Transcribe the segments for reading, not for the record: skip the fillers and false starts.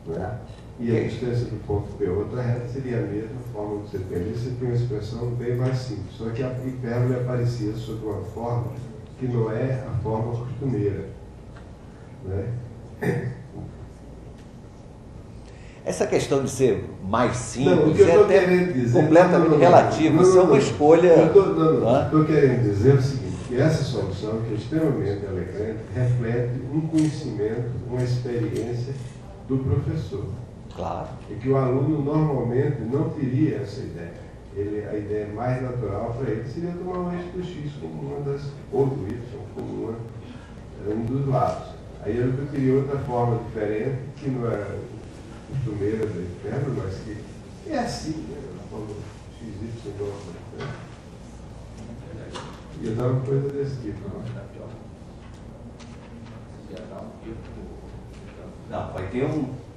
né? E a distância do ponto P a outra reta seria a mesma forma que você tem. Ali você tem uma expressão bem mais simples, só que a hipérbole aparecia sob uma forma que não é a forma costumeira, né? Essa questão de ser mais simples não, o que eu é até dizer, completamente relativo. Isso é uma escolha. Estou querendo dizer o seguinte, que essa solução, que é extremamente elegante, reflete um conhecimento, uma experiência do professor. Claro. E que o aluno normalmente não teria essa ideia. A ideia mais natural para ele seria tomar um eixo do X como uma das, ou do Y como um dos lados. Aí ele teria outra forma diferente, que não é costumeira da hipérbole, mas que é assim, né? A forma XY norma, né? Ia dar uma coisa desse tipo. Não,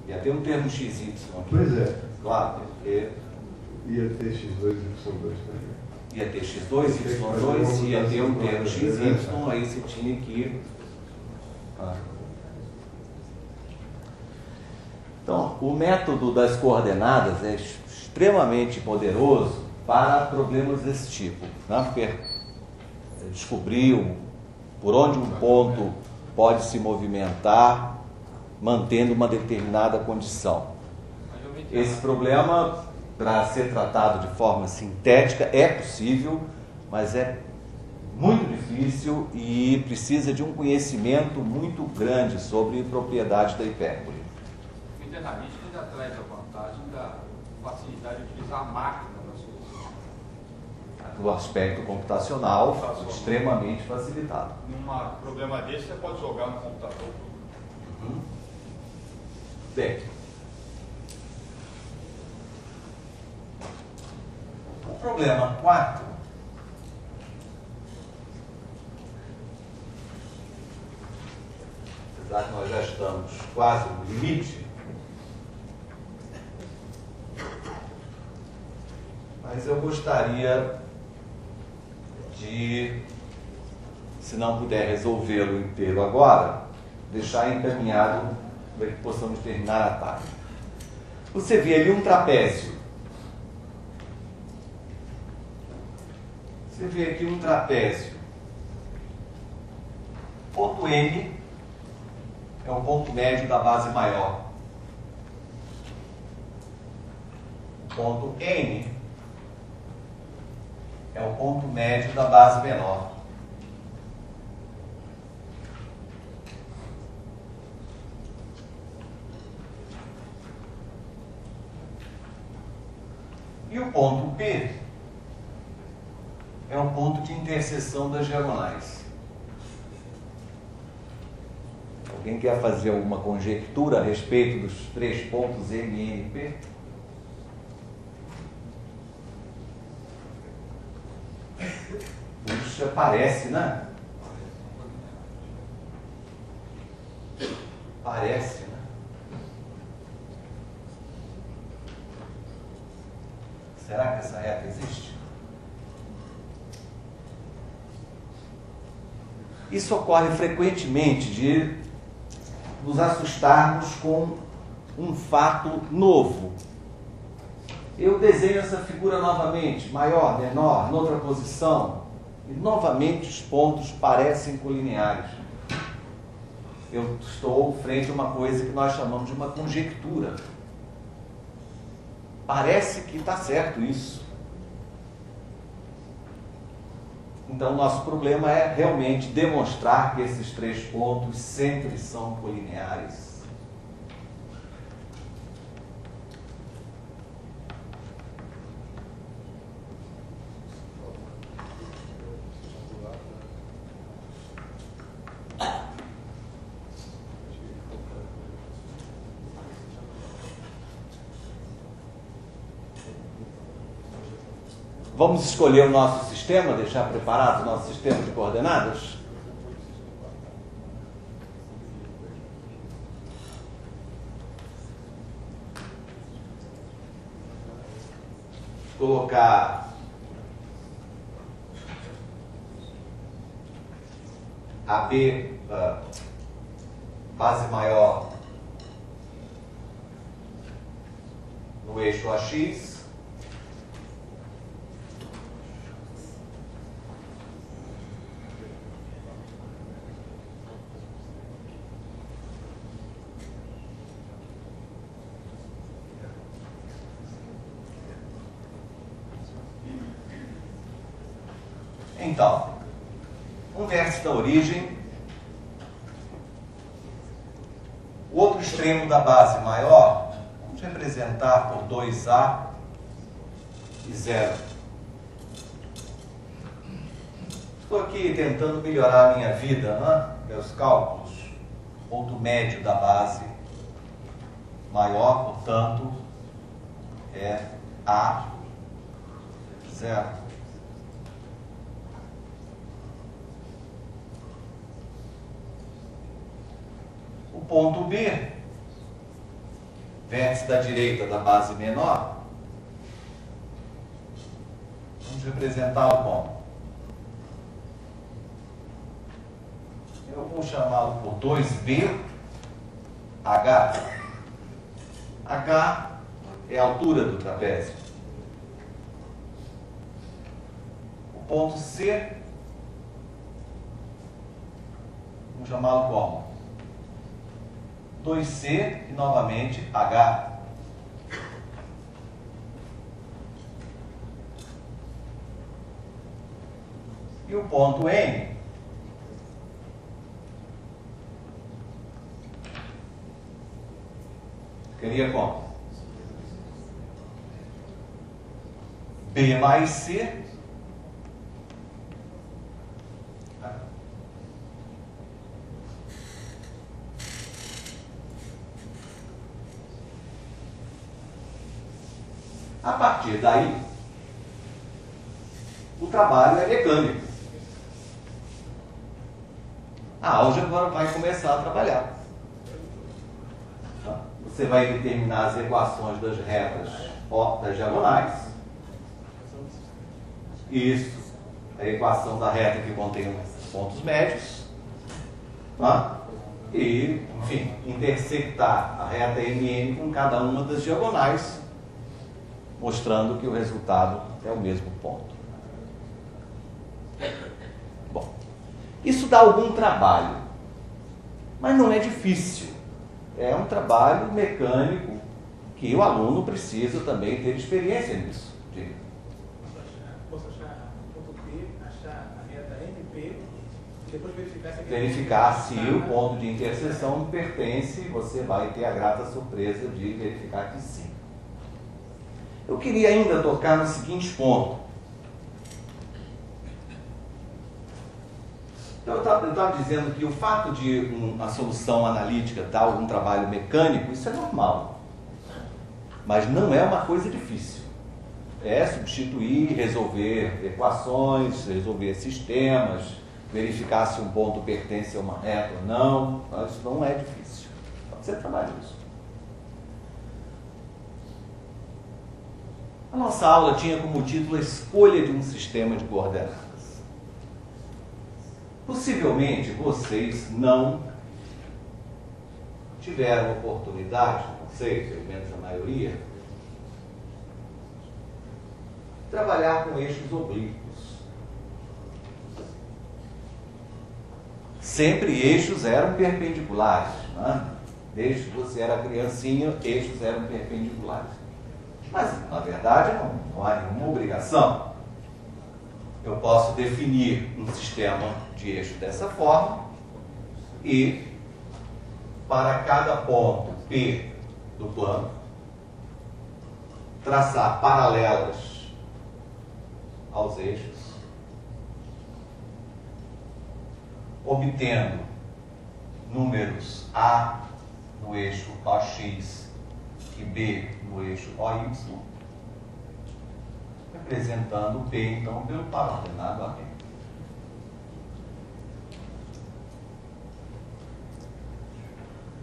ia ter um termo XY aqui. Pois é. Claro, porque ia ter X2 e Y2 também. Ia ter X2, Y2, ia ter um termo XY, aí você tinha que... Então, o método das coordenadas é extremamente poderoso para problemas desse tipo, né? Porque descobriu por onde um ponto pode se movimentar mantendo uma determinada condição. Esse problema, para ser tratado de forma sintética, é possível, mas é muito difícil e precisa de um conhecimento muito grande sobre propriedades da hipérbole. O internalista ainda traz a vantagem da facilidade de utilizar a máquina na solução. Do aspecto computacional, extremamente facilitado. Num problema desse, você pode jogar no computador. Bem, o problema 4 apesar que nós já estamos quase no limite, mas eu gostaria de, se não puder resolvê-lo inteiro agora, deixar encaminhado para que possamos terminar a tarde. Você vê ali um trapézio. Você vê aqui um trapézio. Ponto M é o ponto médio da base maior. Ponto N é o ponto médio da base menor. E o ponto P é o ponto de interseção das diagonais. Alguém quer fazer alguma conjectura a respeito dos 3 pontos M, N e P? Puxa, parece, né? Parece, né? Será que essa reta existe? Isso ocorre frequentemente de nos assustarmos com um fato novo. Eu desenho essa figura novamente, maior, menor, noutra posição, e novamente os pontos parecem colineares. Eu estou frente a uma coisa que nós chamamos de uma conjectura. Parece que está certo isso. Então, nosso problema é realmente demonstrar que esses 3 pontos sempre são colineares. Vamos escolher o nosso sistema, deixar preparado o nosso sistema de coordenadas? Colocar AB, base maior, eixo OX. Então, um vértice da origem, o outro extremo da base maior, vamos representar por 2A e 0. Estou aqui tentando melhorar a minha vida, né? Meus cálculos. Ponto médio da base maior, portanto, é A, 0. O ponto B, vértice da direita da base menor, vamos representá-lo como? Eu vou chamá-lo por 2B, H. H é a altura do trapézio. O ponto C, vamos chamá-lo como? 2C e novamente H. E o ponto N ficaria como? B mais C a partir daí, o trabalho é mecânico. A álgebra vai começar a trabalhar. Você vai determinar as equações das retas das diagonais. Isso, a equação da reta que contém os pontos médios. E, enfim, intersectar a reta MN com cada uma das diagonais, mostrando que o resultado é o mesmo ponto. Bom, isso dá algum trabalho, mas não é difícil. É um trabalho mecânico que o aluno precisa também ter experiência nisso. Posso achar o ponto P, achar a reta MP, e depois verificar se o ponto de interseção pertence, você vai ter a grata surpresa de verificar que sim. Eu queria ainda tocar no seguinte ponto. Eu estava dizendo que o fato de uma solução analítica dar algum trabalho mecânico, isso é normal. Mas não é uma coisa difícil. É substituir, resolver equações, resolver sistemas, verificar se um ponto pertence a uma reta ou não. Isso não é difícil. Você trabalha isso. A nossa aula tinha como título a escolha de um sistema de coordenadas. Possivelmente vocês não tiveram oportunidade, não sei, pelo menos a maioria, de trabalhar com eixos oblíquos. Sempre eixos eram perpendiculares, né? Desde que você era criancinha, eixos eram perpendiculares. Mas, na verdade, não há nenhuma obrigação. Eu posso definir um sistema de eixo dessa forma e, para cada ponto P do plano, traçar paralelas aos eixos, obtendo números A no eixo OX e B no eixo OY, representando P, então, pelo par ordenado AB.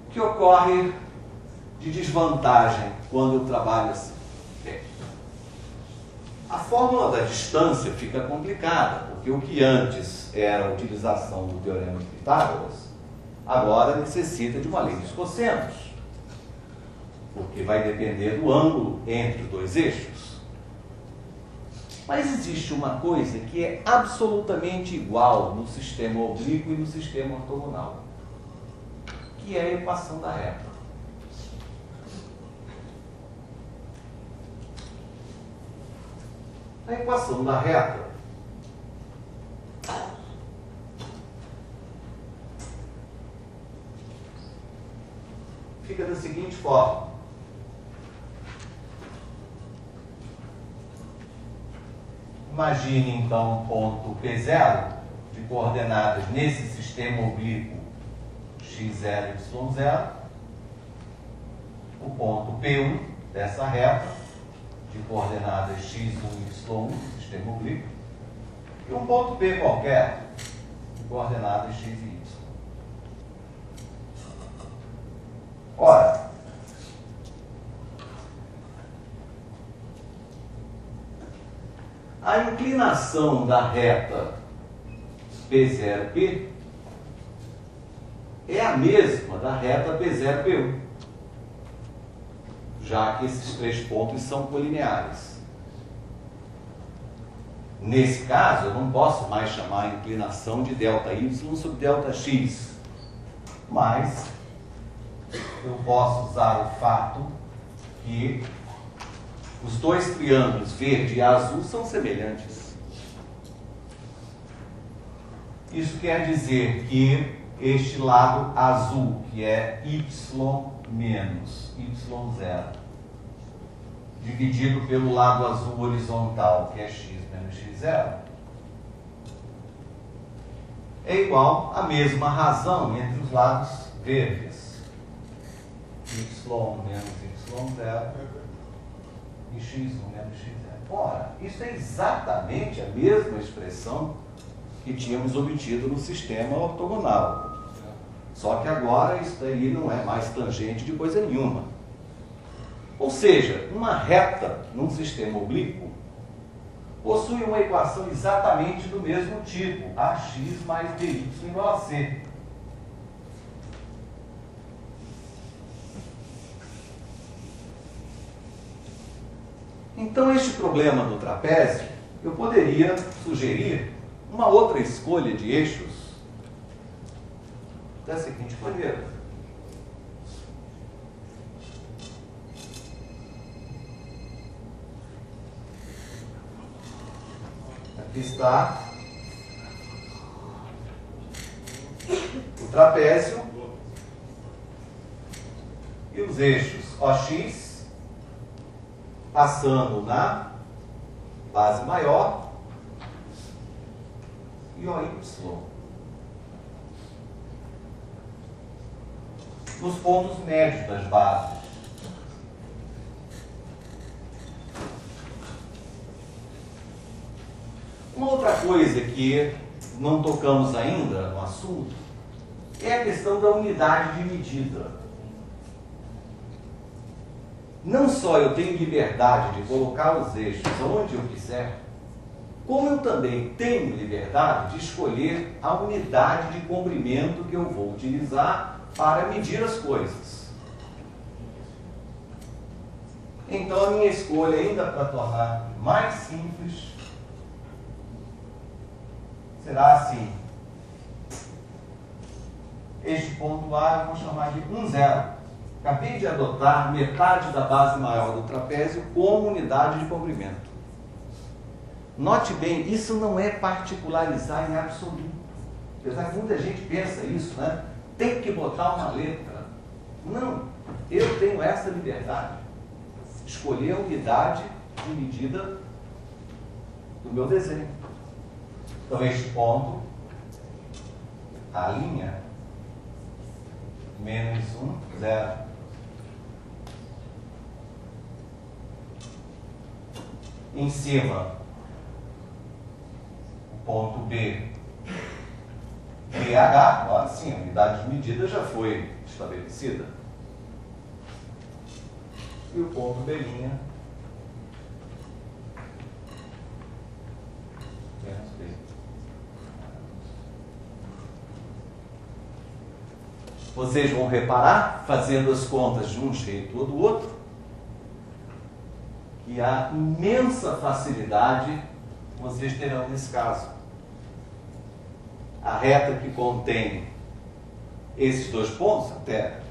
O que ocorre de desvantagem quando eu trabalho assim? A fórmula da distância fica complicada, porque o que antes era a utilização do teorema de Pitágoras, agora necessita de uma lei dos cossenos. porque vai depender do ângulo entre os dois eixos. Mas existe uma coisa que é absolutamente igual no sistema oblíquo e no sistema ortogonal, que é a equação da reta. A equação da reta fica da seguinte forma. Imagine então um ponto P0 de coordenadas nesse sistema oblíquo x0, y0, o ponto P1 dessa reta de coordenadas x1, y1, sistema oblíquo, e um ponto P qualquer de coordenadas x e y. Ora, a inclinação da reta P0P é a mesma da reta P0P1, já que esses três pontos são colineares. Nesse caso, eu não posso mais chamar a inclinação de ΔY sobre ΔX, mas eu posso usar o fato que os dois triângulos verde e azul são semelhantes. Isso quer dizer que este lado azul, que é y menos y0, dividido pelo lado azul horizontal, que é x menos x0, é igual à mesma razão entre os lados verdes, y menos y0 e x1 menos x0. Ora, isso é exatamente a mesma expressão que tínhamos obtido no sistema ortogonal. Só que agora isso daí não é mais tangente de coisa nenhuma. Ou seja, uma reta num sistema oblíquo possui uma equação exatamente do mesmo tipo, ax mais by igual a c. Então, este problema do trapézio, eu poderia sugerir uma outra escolha de eixos da seguinte maneira. Aqui está o trapézio e os eixos OX passando na base maior e OY nos pontos médios das bases. Uma outra coisa que não tocamos ainda no assunto é a questão da unidade de medida. Não só eu tenho liberdade de colocar os eixos onde eu quiser, como eu também tenho liberdade de escolher a unidade de comprimento que eu vou utilizar para medir as coisas. Então a minha escolha, ainda para tornar mais simples, será assim. Este ponto A eu vou chamar de 1,0. Acabei de adotar metade da base maior do trapézio como unidade de comprimento. Note bem, isso não é particularizar em absoluto. Apesar que muita gente pensa isso, né? Tem que botar uma letra. Não, eu tenho essa liberdade. Escolher a unidade de medida do meu desenho. Então, este ponto, a linha, menos 1, 0. Em cima, o ponto B, BH, agora sim, a unidade de medida já foi estabelecida. E o ponto B', menos B. vocês vão reparar, fazendo as contas de um jeito ou do outro, que há imensa facilidade vocês terão nesse caso. A reta que contém esses dois pontos, até é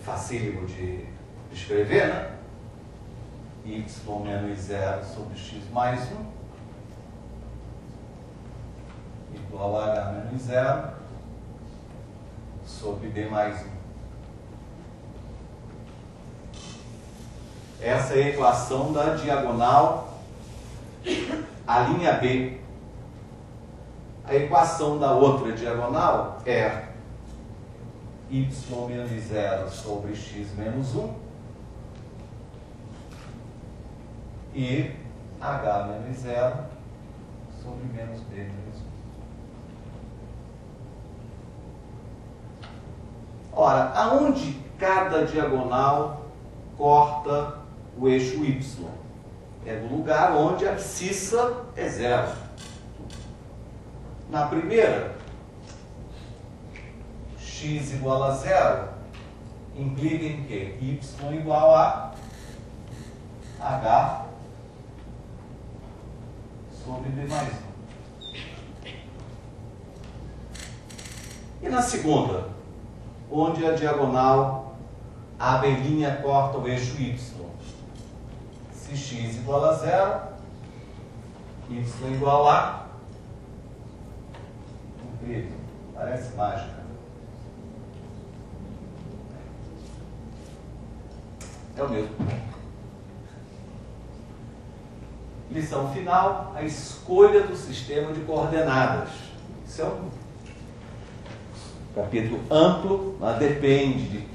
facílimo de escrever, né? Y menos 0 sobre x mais 1 igual a h menos 0 sobre b mais 1. Essa é a equação da diagonal a linha B. A equação da outra diagonal é y menos 0 sobre x menos 1 e h menos 0 sobre menos b menos 1. Ora, aonde cada diagonal corta o eixo y? É no lugar onde a abscissa é 0. Na primeira, x igual a 0 implica em que y igual a h sobre b mais 1. E na segunda, onde a diagonal a abelhinha corta o eixo y? Se x igual a 0, y igual a... Incrível, parece mágica. É o mesmo. Lição final, a escolha do sistema de coordenadas. Isso é um capítulo amplo, mas depende de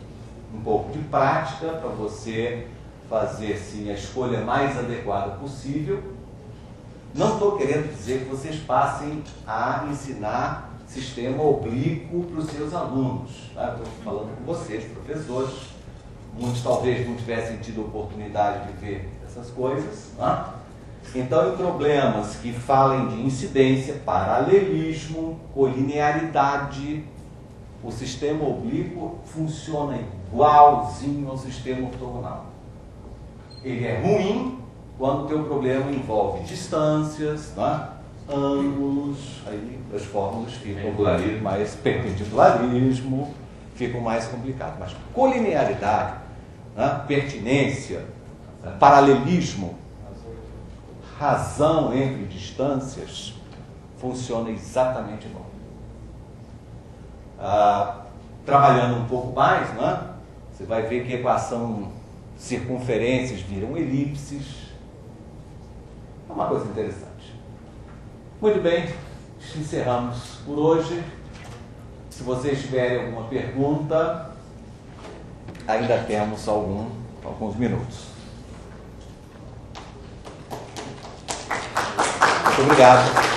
um pouco de prática para você fazer sim a escolha mais adequada possível. Não estou querendo dizer que vocês passem a ensinar sistema oblíquo para os seus alunos. Tá? Estou falando com vocês, professores. Muitos talvez não tivessem tido oportunidade de ver essas coisas. Tá? Então, em problemas que falem de incidência, paralelismo, colinearidade, o sistema oblíquo funciona igualzinho ao sistema ortogonal. Ele é ruim quando o teu problema envolve distâncias, né? Ângulos, aí as fórmulas ficam mais perpendicularismo, ficam mais complicadas. Mas colinearidade, né? Pertinência, paralelismo, razão entre distâncias, funciona exatamente igual. Trabalhando um pouco mais, né? Você vai ver que a equação circunferências viram elipses. É uma coisa interessante. Muito bem, encerramos por hoje. Se vocês tiverem alguma pergunta, ainda temos alguns minutos. Muito obrigado.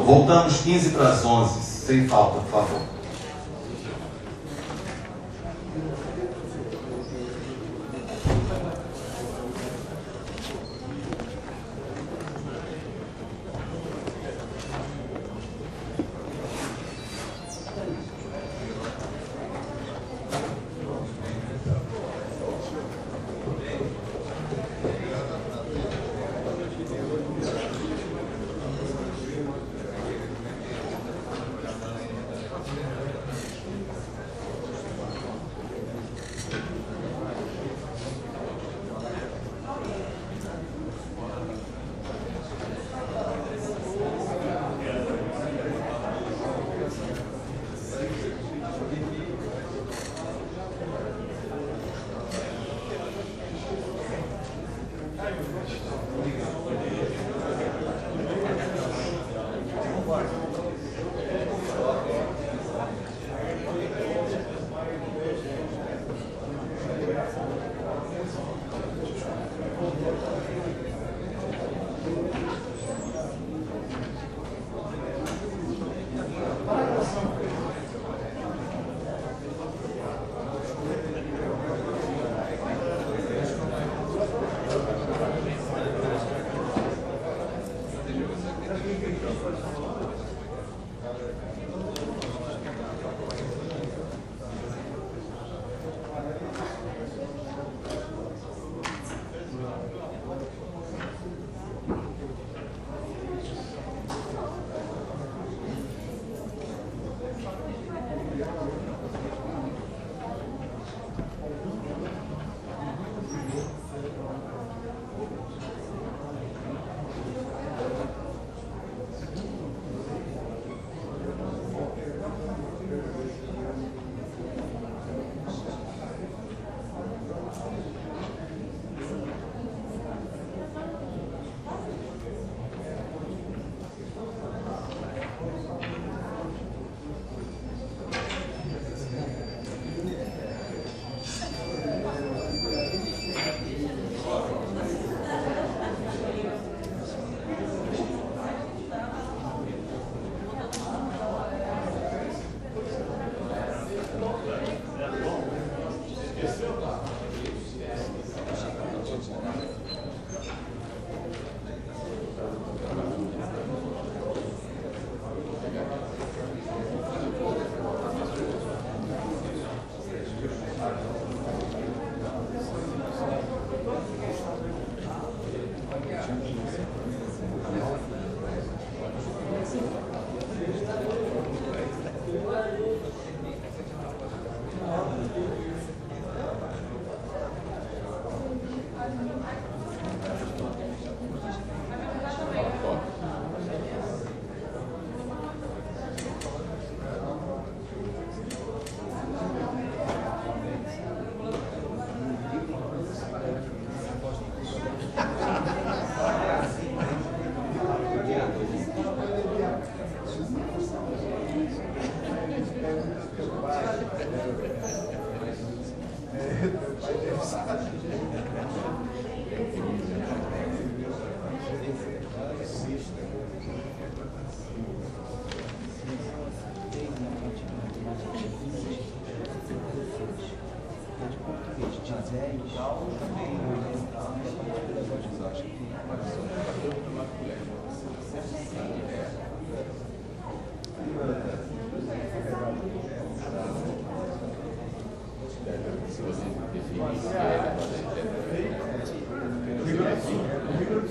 Voltamos 15 para as 11, sem falta, por favor.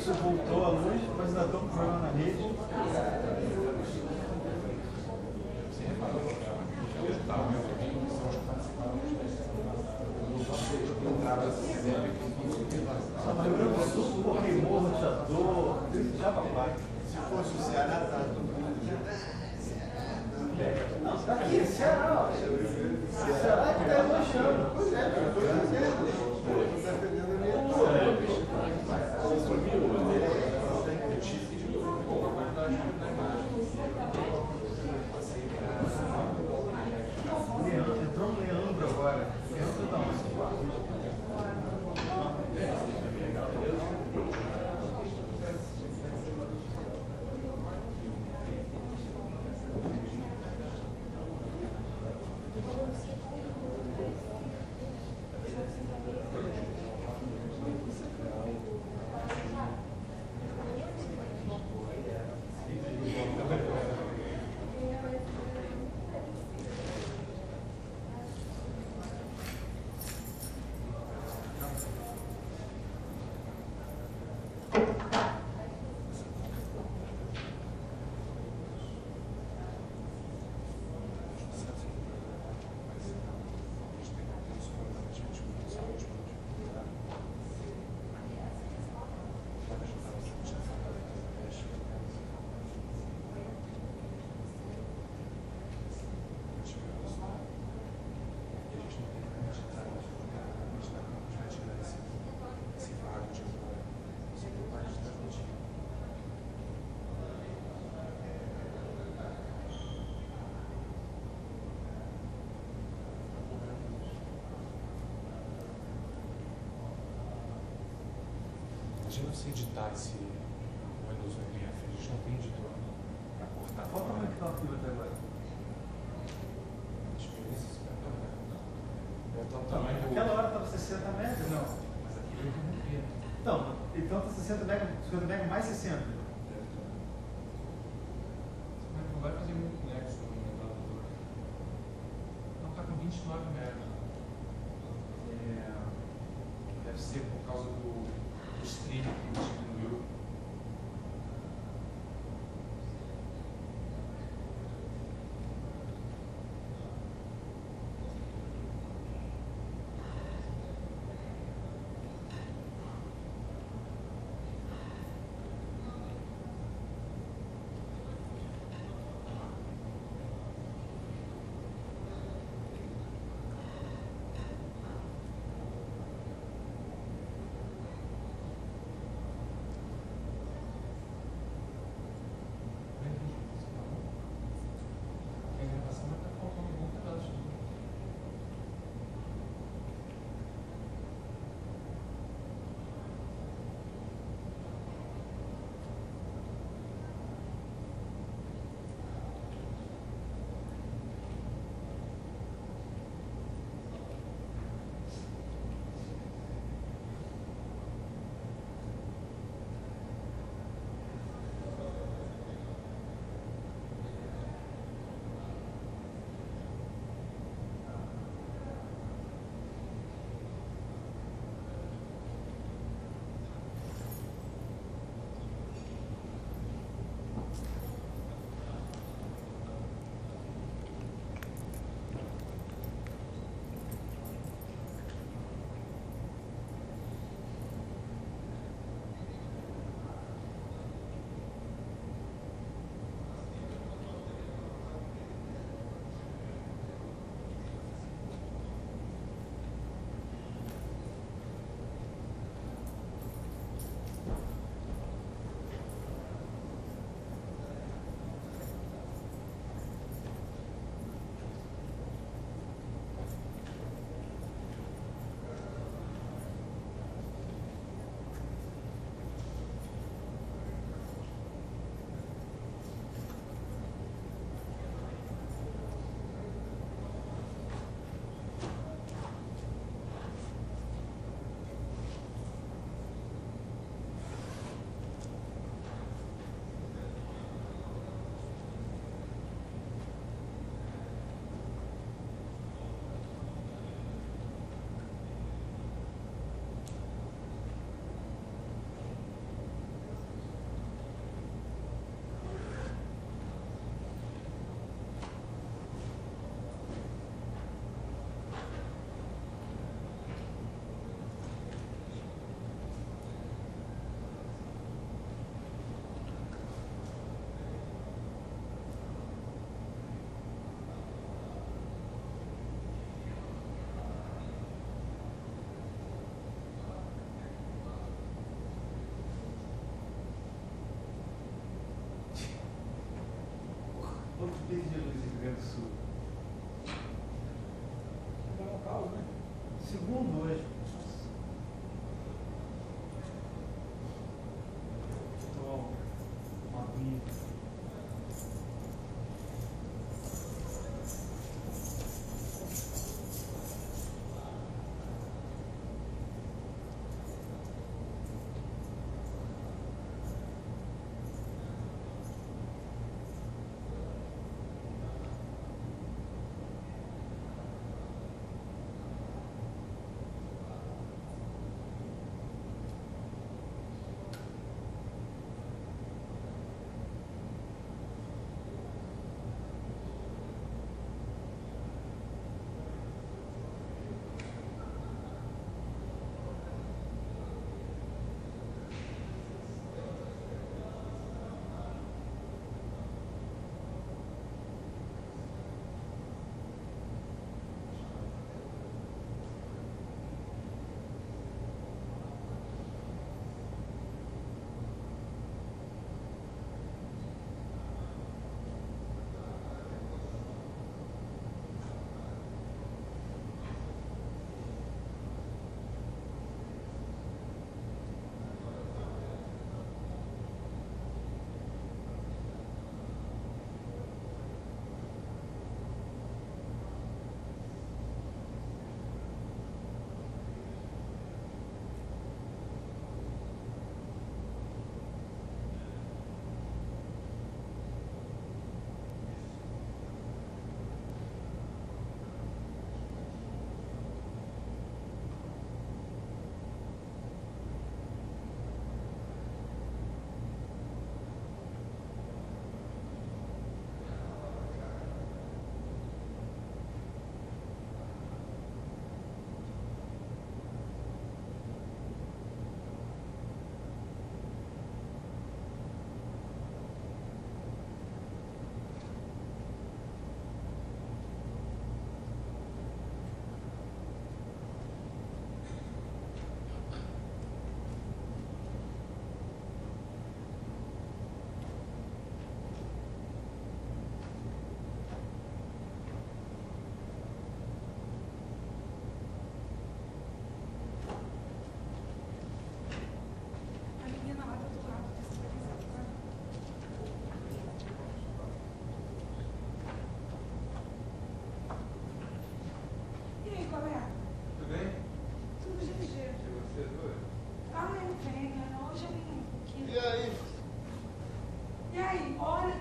Você voltou à luz, mas ainda estão com problema na rede. Só lembrando que o Pokémon, o Tchador, já papai. Se fosse o Ceará, tá tudo não, tá aqui, Ceará. Ceará que tá elogiando. Pois é, eu tô dizendo. Tá perdendo a minha entrou um Leandro agora. Leandro não, Imagina você editar esse Windows MF, a gente não tem editor para cortar. qual o tamanho que está o arquivo até agora? A diferença é o tamanho do... Aquela hora estava 60 megas? Não. Mas aqui eu interrompia. Então está 60 megas, 50 megas mais 60. Mas não vai fazer muito nexo no computador. Não, está com 29 megas. Deve ser por causa do stream que diminuiu. Segundo hoje. Estou uma vida.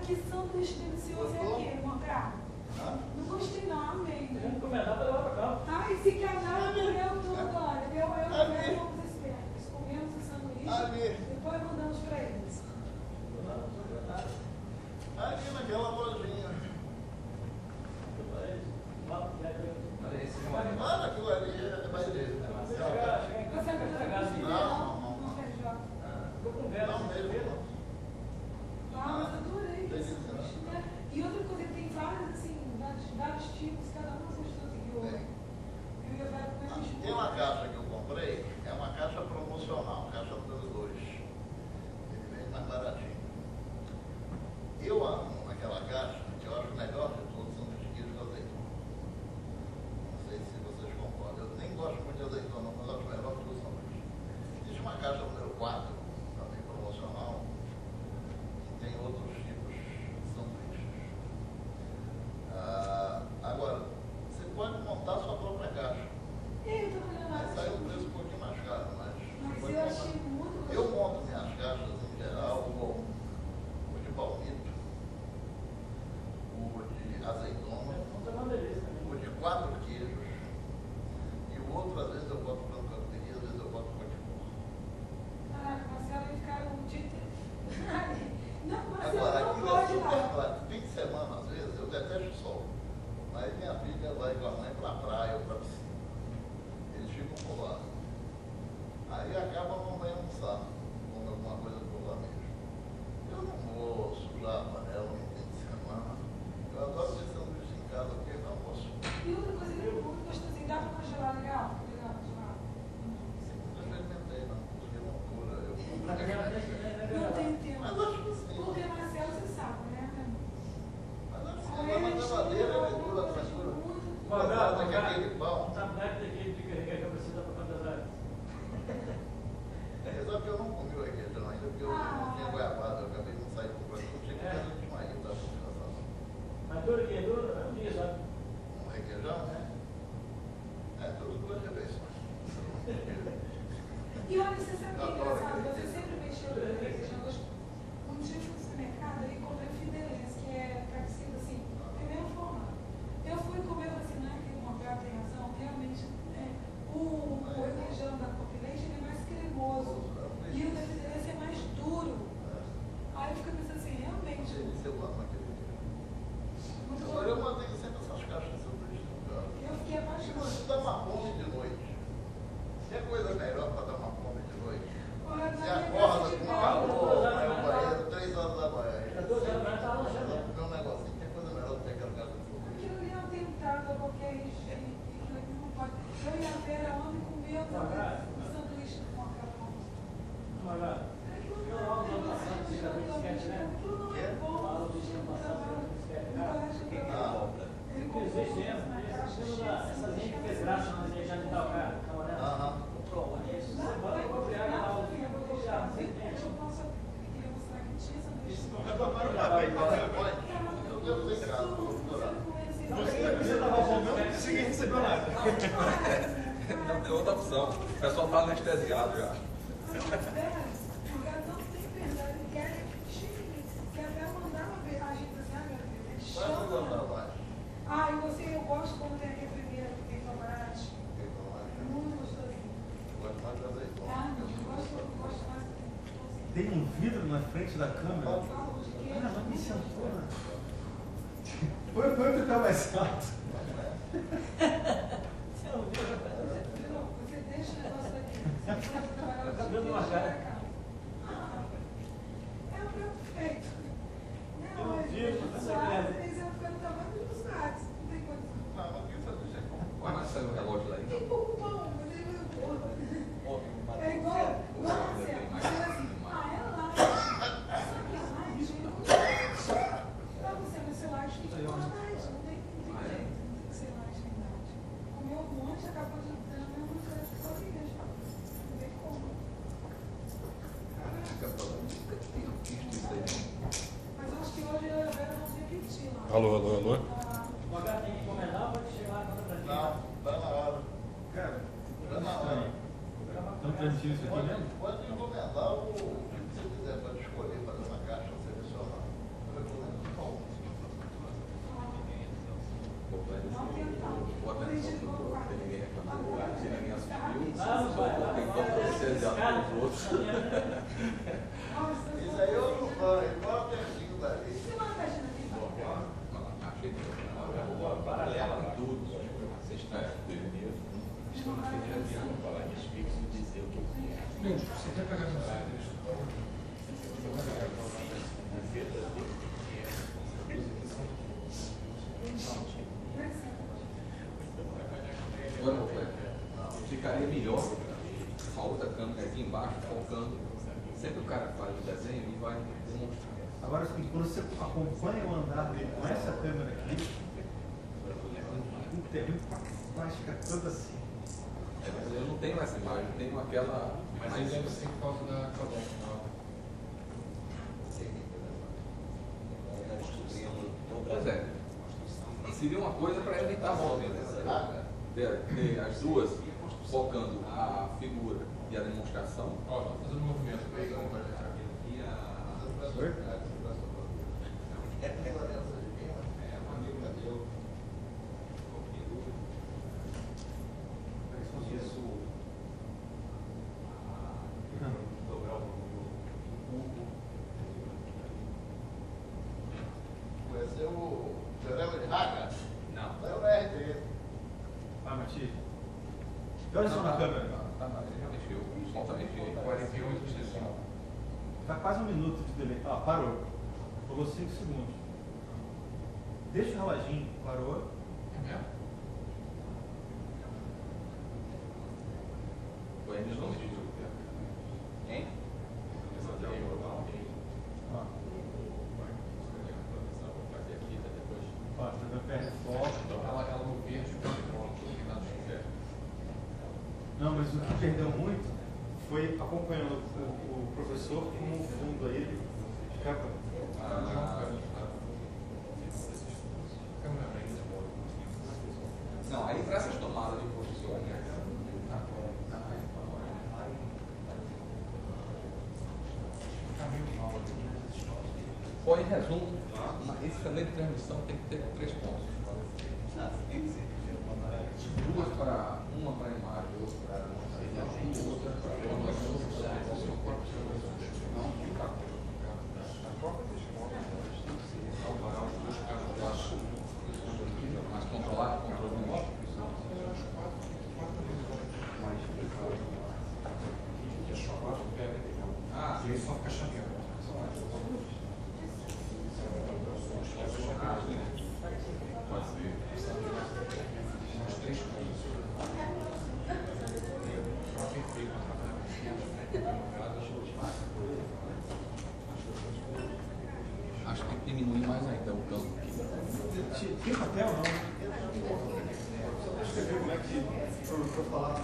Que sanduíche delicioso é aquele, Morgado? Não gostei não, amei. Tem que encomendar para levar para cá. Ai, esse canal comeu tudo, olha. Eu fomos espertos. Comemos o sanduíche, depois mandamos para eles. Ali naquela lojinha. Olha aquilo ali, é mais dele. Você não está Não. no feijão? Estou com vela. Não mesmo. Ah, mas adorei esse sanduíche, né? E outra coisa, tem vários, assim, vários tipos, cada um mais gostoso que o outro. Eu ia ver com eles. Tem uma caixa que eu comprei, é uma caixa promocional, caixa número 2. Ele vem mais baratinho. Eu amo naquela caixa, que eu acho melhor de todos, são os quilos de azeitona. Não sei se vocês concordam. Eu nem gosto muito de azeitona, mas acho melhor que os sanduíches. Existe uma caixa número 4, também promocional, que tem outros tipos de sanduíches. Agora, você pode montar sua própria caixa. Eu estou olhando lá. Vai sair um preço um pouquinho mais caro, mas Mas eu achei muito gostoso. eu monto minhas caixas em geral, o de palmito, o de azeitona, o de 4 queijos, e o outro, às vezes, eu boto branco canteria, às vezes eu boto cotipó. Caraca, Marcelo, eles ficaram um dia inteiro. Não, Marcelo, Agora, não aquilo é pode super lá. prático. Fim de semana, às vezes, eu detesto o sol. Mas minha filha vai com a mãe para a praia ou para a piscina. Eles ficam por lá. Aí acaba a mamãe almoçar, come alguma coisa por lá mesmo. Eu não vou sujar a panela no fim de semana. Eu adoro ter sanduíche em casa, porque é almoço. E outra coisa que eu muito gostosinho, dá para congelar legal? Legal, congelar. Eu experimentei, não, porque não cura. Não tem tempo. Mas acho que sim. Porque Marcelo, você sabe, né? Mas acho que Com ela na eles, geladeira, tem ele cura, uma mas cura. muito. Guardado aquele pão. Um tablete daquele de E olha, você sabe o que é engraçado? Você sempre mexeu com regiões. Um dia eu fui no supermercado e comprei o Fidelis, que é parecido assim, primeiro formato. Eu fui comer assim, não é que o Roberto tem razão, realmente o requeijão da Copilete ele é mais cremoso e o da Fidelis é mais duro. Aí eu fico pensando assim, realmente. Eu amo aquele dia. Agora eu mantenho sempre essas caixas sobre isso. Eu fiquei apaixonada. Você dá uma fome de noite. Tem coisa melhor para dar uma fome de noite? Você acorda com uma calor, vai ao banheiro, 3 horas da manhã. Comer um negocinho, tem coisa melhor do que aquela casa de fogo. Aquilo ali é um tentado a qualquer higiene. Não pode. Eu e a Vera ontem comemos um sanduíche com a capão. Aquilo não é bom. Essa gente que fez graça na igreja de Itaocá, camarada. Comprou. Aí você vai copiar lá o que eu vou copiar. Não sei o que. Queria mostrar que tinha sanduíche. Eu devo ter em casa, vou procurar. Você estava bom, não consegui receber nada. Não tem outra opção. O pessoal está anestesiado já. Ah, e você, eu gosto quando tem aquele primeiro que tem tomate. Muito gostosinho. Ah, não, eu gosto mais do que Tem um vidro na frente da câmera. falo de queijo. Ah, mas me sentou, né? Põe o ficar mais alto. Você deixa o negócio daqui. Você vai trabalhar o dia Cabelo inteiro, na cara. chega cá. É o perfeito. Eu Não, digo, é você suave, quer. mas eu fico no tamanho dos gatos. Não tem coisa. Vai mais sair o relógio lá Tem então. pouco pão, mas ele é igual. Nossa, assim, é lá. Só que a light, pra você ver seu light, tem que tomar light. Não tem jeito de ser light nem light. Comeu um monte, acabou de dar a mesma coisa que só queijo. Não tem como. Mas eu acho que hoje eu e a Vera vamos repetir lá. Alô, alô, alô. O H tem que encomendar ou pode chegar lá e conta pra gente? Não, tá na hora. Cara, Tá na hora. tão transmitindo isso aqui mesmo? Pode encomendar o que você quiser, pode escolher, fazer uma caixa selecionar. Eu recomendo só um. Vamos tentar. Boa atenção pro outro, não tem ninguém reclamando. Se ninguém assistiu, Não, vai lá. tem que anestesiado pelos outros. Nossa, Isso aí eu não vou, igual pertinho dali. você vai fechando aqui? Achei que era paralela, tudo. Sexta-feira. Você quer pegar meu site? Agora, ficaria melhor a outra câmera aqui embaixo, focando. Sempre o cara faz o desenho e vai demonstrar. Agora, assim, quando você acompanha o andar dele com essa câmera aqui, o terreno fica todo assim. Eu não tenho essa imagem, eu tenho aquela. Mas aí deve ser por causa da calor. Pois é. Seria uma coisa para evitar movimento. Ter as duas focando a figura e a demonstração. Ó, tô fazendo um movimento. Oi? Conheceu o Teorema de Haga? Não. Lá no RT. Ah, Mati. Que horas são na câmera? Ele já mexeu. O som tá mexendo. 48 60. Tá quase um minuto de delay. Ah, parou. Falou 5 segundos. Deixa o reloginho. Parou. É mesmo? Foi eles não mexeu. Hein? Ó. Ó, tá dando perto foco. Ela no verde, que tá no inferno. Não, mas o que perdeu muito foi acompanhando o professor com o fundo aí. Ficava. Não, aí para essas tomadas de posição. Bom, em resumo, esse canal de transmissão tem que ter 3 pontos. Uma para a imagem, outra para mais controlado, controle remoto. Só fica chateado. Acho que tem que diminuir mais ainda o campo aqui. Tem papel não? Você viu como é que eu falar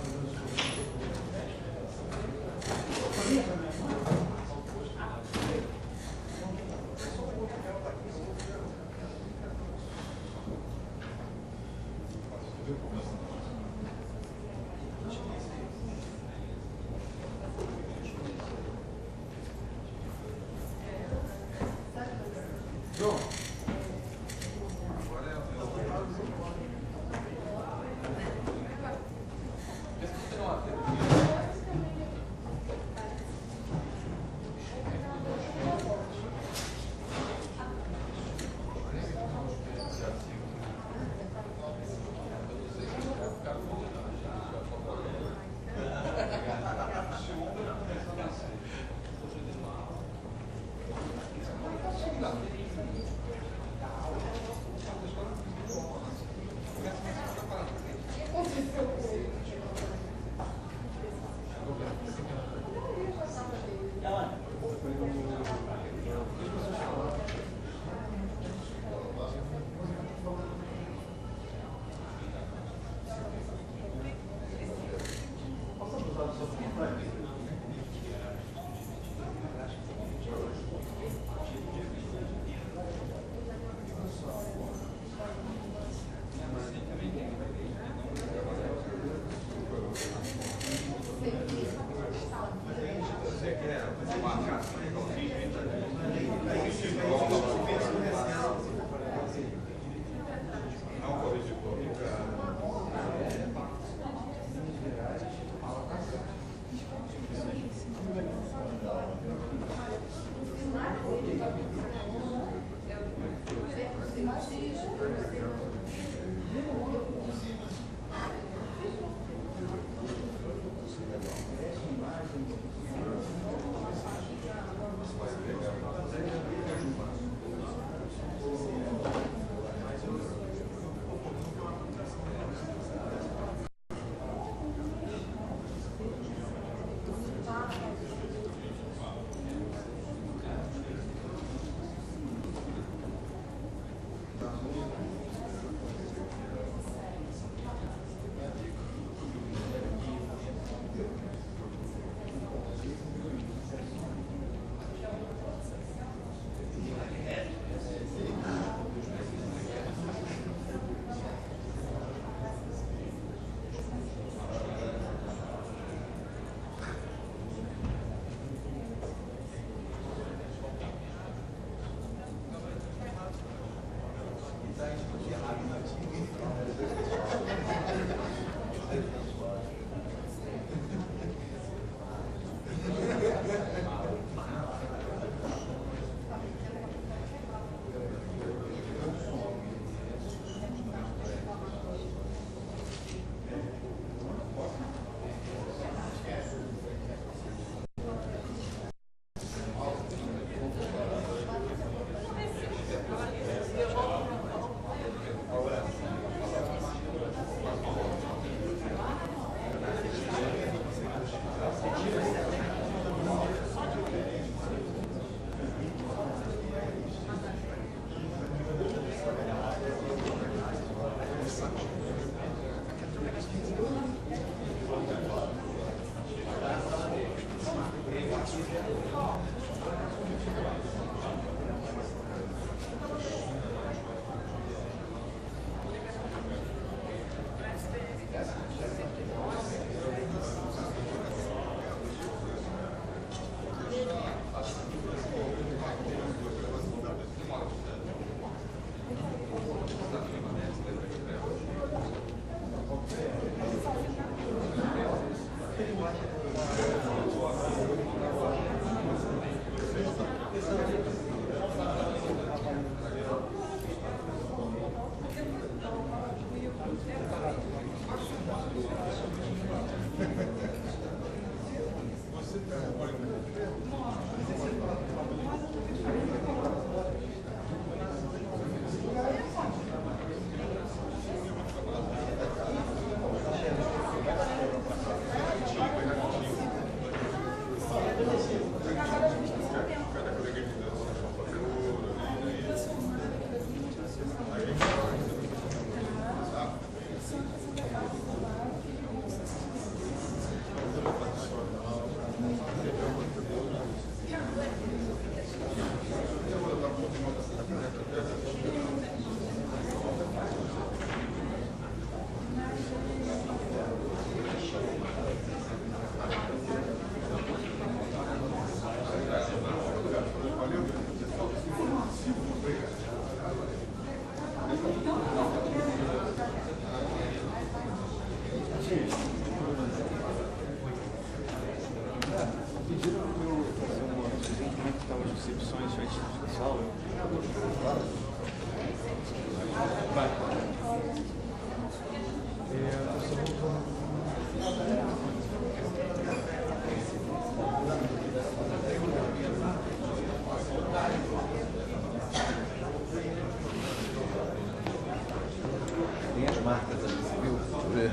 Tem as marcas ali, você viu? Deixa eu ver.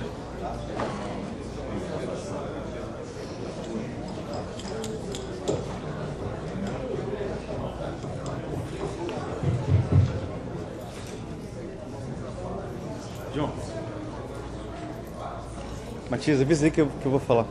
João. Matias, avisa aí que eu vou falar.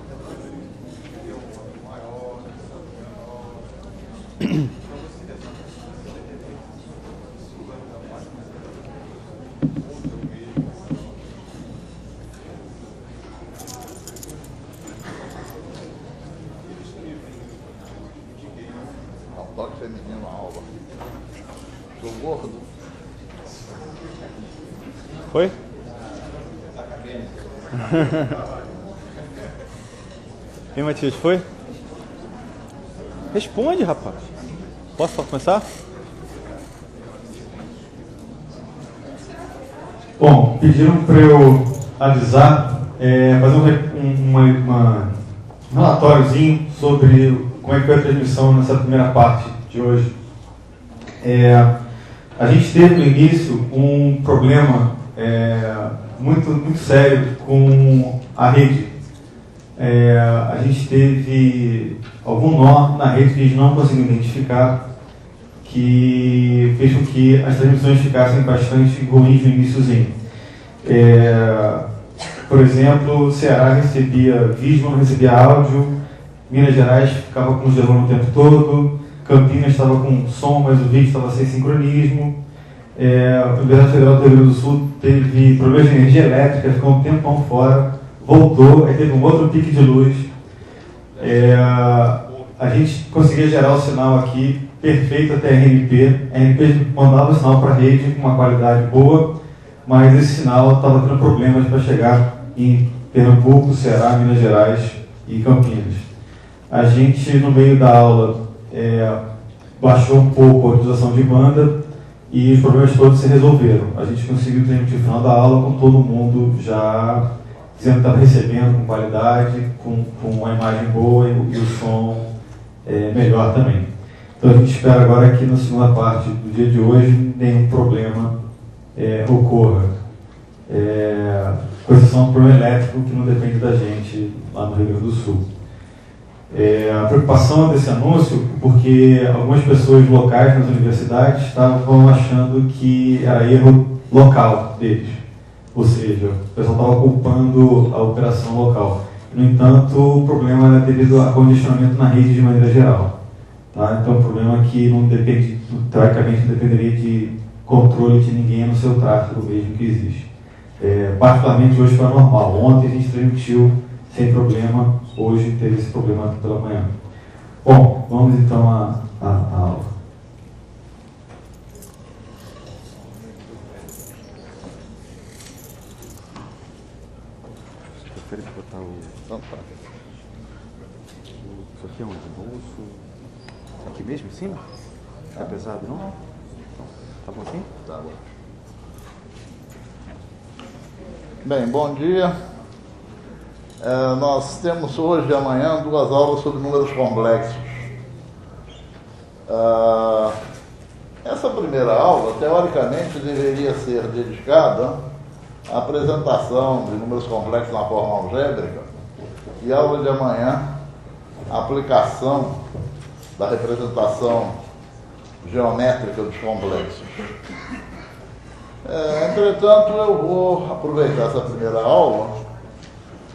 Toque feminino alba. Sou gordo. Foi? E Matias, foi? Responde, rapaz. Posso começar? Bom, pediram para eu avisar, fazer um relatóriozinho sobre como é que foi a transmissão nessa primeira parte de hoje. A gente teve no início um problema muito sério com a rede. A gente teve algum nó na rede que a gente não conseguiu identificar, que fez com que as transmissões ficassem bastante ruins no iniciozinho. Por exemplo, o Ceará recebia vídeo, não recebia áudio, Minas Gerais ficava congelando o tempo todo, Campinas estava com som, mas o vídeo estava sem sincronismo, a Universidade Federal do Rio Grande do Sul teve problemas de energia elétrica, ficou um tempão fora, voltou, aí teve um outro pique de luz. A gente conseguia gerar o sinal aqui perfeito até a RNP. A RNP mandava o sinal para a rede com uma qualidade boa, mas esse sinal estava tendo problemas para chegar em Pernambuco, Ceará, Minas Gerais e Campinas. A gente, no meio da aula, baixou um pouco a utilização de banda e os problemas todos se resolveram. A gente conseguiu transmitir o final da aula com todo mundo já dizendo que estava recebendo com qualidade, com uma imagem boa e o som melhor também. Então a gente espera agora que na segunda parte do dia de hoje nenhum problema ocorra. Com exceção do problema elétrico que não depende da gente lá no Rio Grande do Sul. A preocupação desse anúncio, porque algumas pessoas locais nas universidades estavam achando que era erro local deles. Ou seja, o pessoal estava culpando a operação local. No entanto, o problema era devido a condicionamento na rede de maneira geral. Tá? Então, o problema é que não depende, teoricamente, não dependeria de controle de ninguém no seu tráfego mesmo que existe. Particularmente hoje foi normal. Ontem a gente transmitiu sem problema, hoje teve esse problema pela manhã. Bom, vamos então à aula. Prefere botar o... Isso aqui é onde? Bolso? Aqui mesmo, em cima? Tá pesado, não? Tá bom assim? Tá bom. Bem, bom dia. Nós temos hoje e amanhã 2 aulas sobre números complexos. Essa primeira aula, teoricamente, deveria ser dedicada à apresentação de números complexos na forma algébrica, e a aula de amanhã, a aplicação da representação geométrica dos complexos. Entretanto, eu vou aproveitar essa primeira aula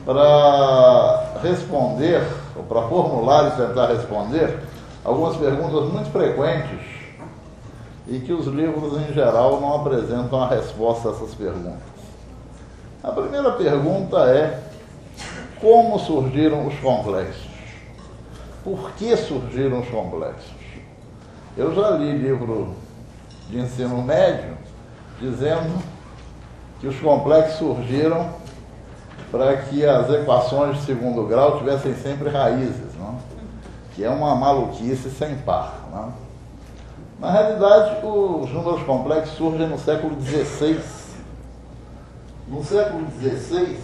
para responder, ou para formular e tentar responder algumas perguntas muito frequentes e que os livros, em geral, não apresentam a resposta a essas perguntas. A primeira pergunta é: como surgiram os complexos? Por que surgiram os complexos? Eu já li livro de ensino médio dizendo que os complexos surgiram para que as equações de segundo grau tivessem sempre raízes, não? Que é uma maluquice sem par. Não? Na realidade, os números complexos surgem no século XVI. No século XVI,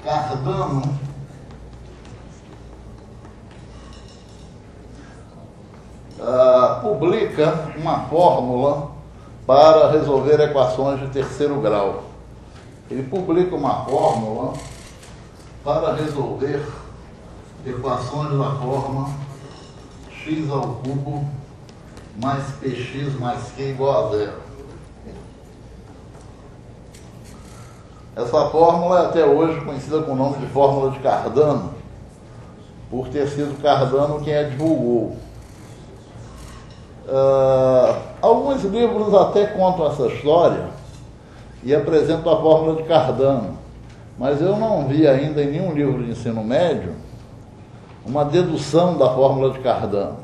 Cardano publica uma fórmula para resolver equações de terceiro grau. Ele publica uma fórmula para resolver equações da forma x ao cubo mais px mais q igual a 0. Essa fórmula é até hoje conhecida com o nome de fórmula de Cardano, por ter sido Cardano quem a divulgou. Alguns livros até contam essa história e apresentam a fórmula de Cardano, mas eu não vi ainda em nenhum livro de ensino médio uma dedução da fórmula de Cardano.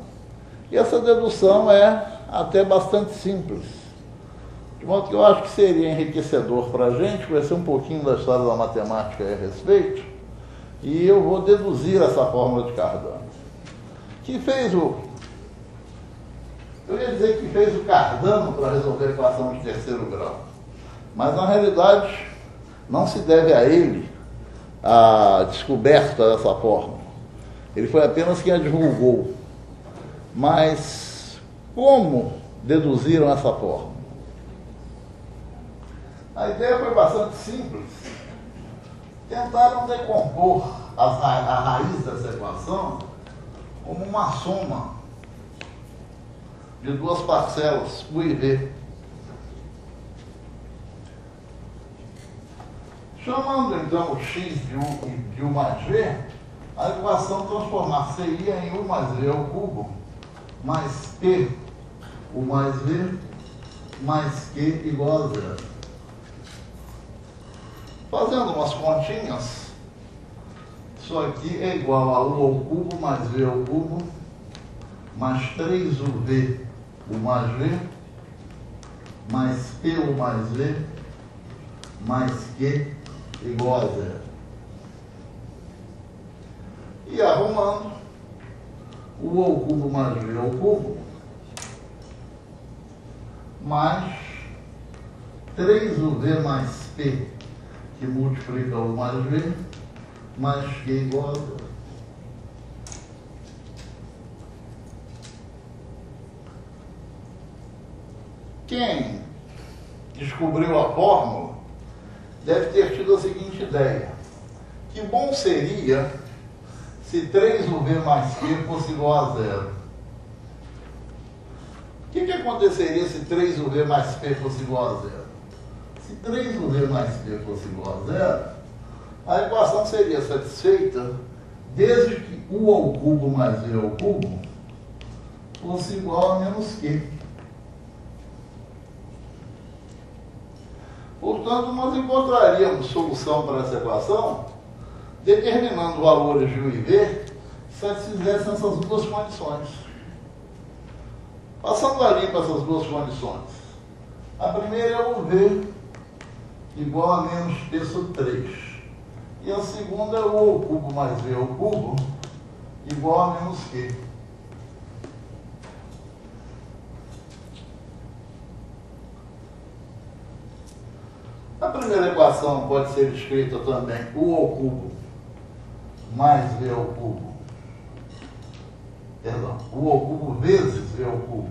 E essa dedução é até bastante simples, de modo que eu acho que seria enriquecedor para a gente conhecer um pouquinho da história da matemática a respeito, e eu vou deduzir essa fórmula de Cardano, que fez eu ia dizer que fez o Cardano para resolver a equação de terceiro grau, mas na realidade não se deve a ele a descoberta dessa fórmula. Ele foi apenas quem a divulgou. Mas como deduziram essa fórmula? A ideia foi bastante simples. Tentaram decompor a raiz dessa equação como uma soma de duas parcelas, U e V. Chamando então o x de U mais V, a equação transformar seria em U mais V ao cubo, mais P, U mais V, mais Q igual a 0. Fazendo umas continhas, isso aqui é igual a U ao cubo mais V ao cubo, mais 3UV, U mais V, mais P, U mais V, mais Q igual a 0. E arrumando, U ao cubo mais V ao cubo, mais 3UV mais P, que multiplica U mais V, mais Q igual a 0. Quem descobriu a fórmula deve ter tido a seguinte ideia: que bom seria se 3UV mais Q fosse igual a 0. O que aconteceria se 3UV mais P fosse igual a 0? Se 3UV mais P fosse igual a 0, a equação seria satisfeita desde que U ao cubo mais V ao cubo fosse igual a menos Q. Portanto, nós encontraríamos solução para essa equação determinando valores de U e V que satisfizessem essas duas condições. Passando a limpo essas duas condições. A primeira é o V igual a menos P sobre 3. E a segunda é o U ao cubo mais V ao cubo igual a menos Q. primeira equação pode ser escrita também U ao cubo mais V ao cubo. Perdão, U ao cubo vezes V ao cubo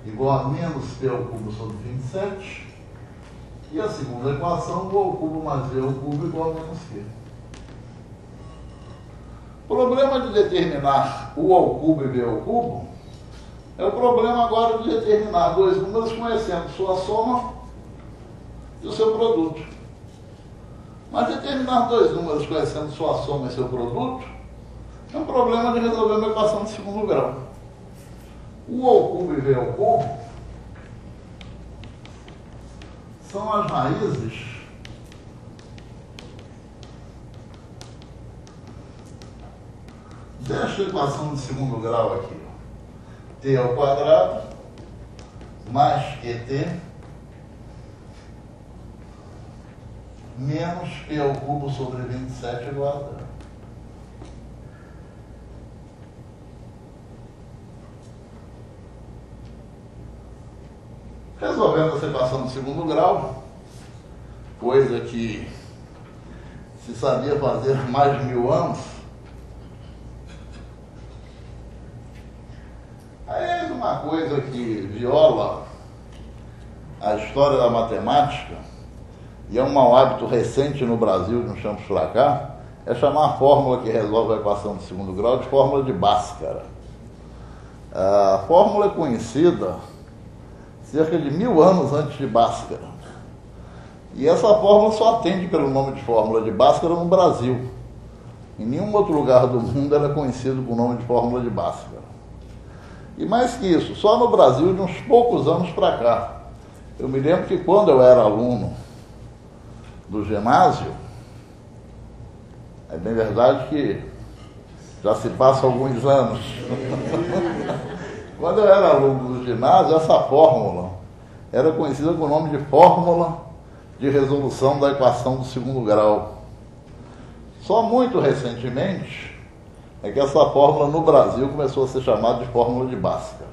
igual a menos P ao cubo sobre 27. E a segunda equação, U ao cubo mais V ao cubo igual a menos Q. O problema de determinar U ao cubo e V ao cubo é o problema agora de determinar dois números conhecendo sua soma e o seu produto. Mas determinar dois números conhecendo sua soma e seu produto é um problema de resolver uma equação de segundo grau. U ao cubo e V ao cubo são as raízes desta equação de segundo grau aqui. T ao quadrado mais QT menos P ao cubo sobre 27 igual a 0. Resolvendo essa equação de segundo grau, coisa que se sabia fazer há mais de 1000 anos, aí uma coisa que viola a história da matemática, e é um mau hábito recente no Brasil, de uns tempos para cá, é chamar a fórmula que resolve a equação de segundo grau de fórmula de Bhaskara. A fórmula é conhecida cerca de 1000 anos antes de Bhaskara. E essa fórmula só atende pelo nome de fórmula de Bhaskara no Brasil. Em nenhum outro lugar do mundo ela é conhecida com o nome de fórmula de Bhaskara. E mais que isso, só no Brasil de uns poucos anos para cá. Eu me lembro que quando eu era aluno do ginásio, é bem verdade que já se passa alguns anos. Quando eu era aluno do ginásio, essa fórmula era conhecida com o nome de fórmula de resolução da equação do segundo grau. Só muito recentemente é que essa fórmula no Brasil começou a ser chamada de fórmula de Bhaskara.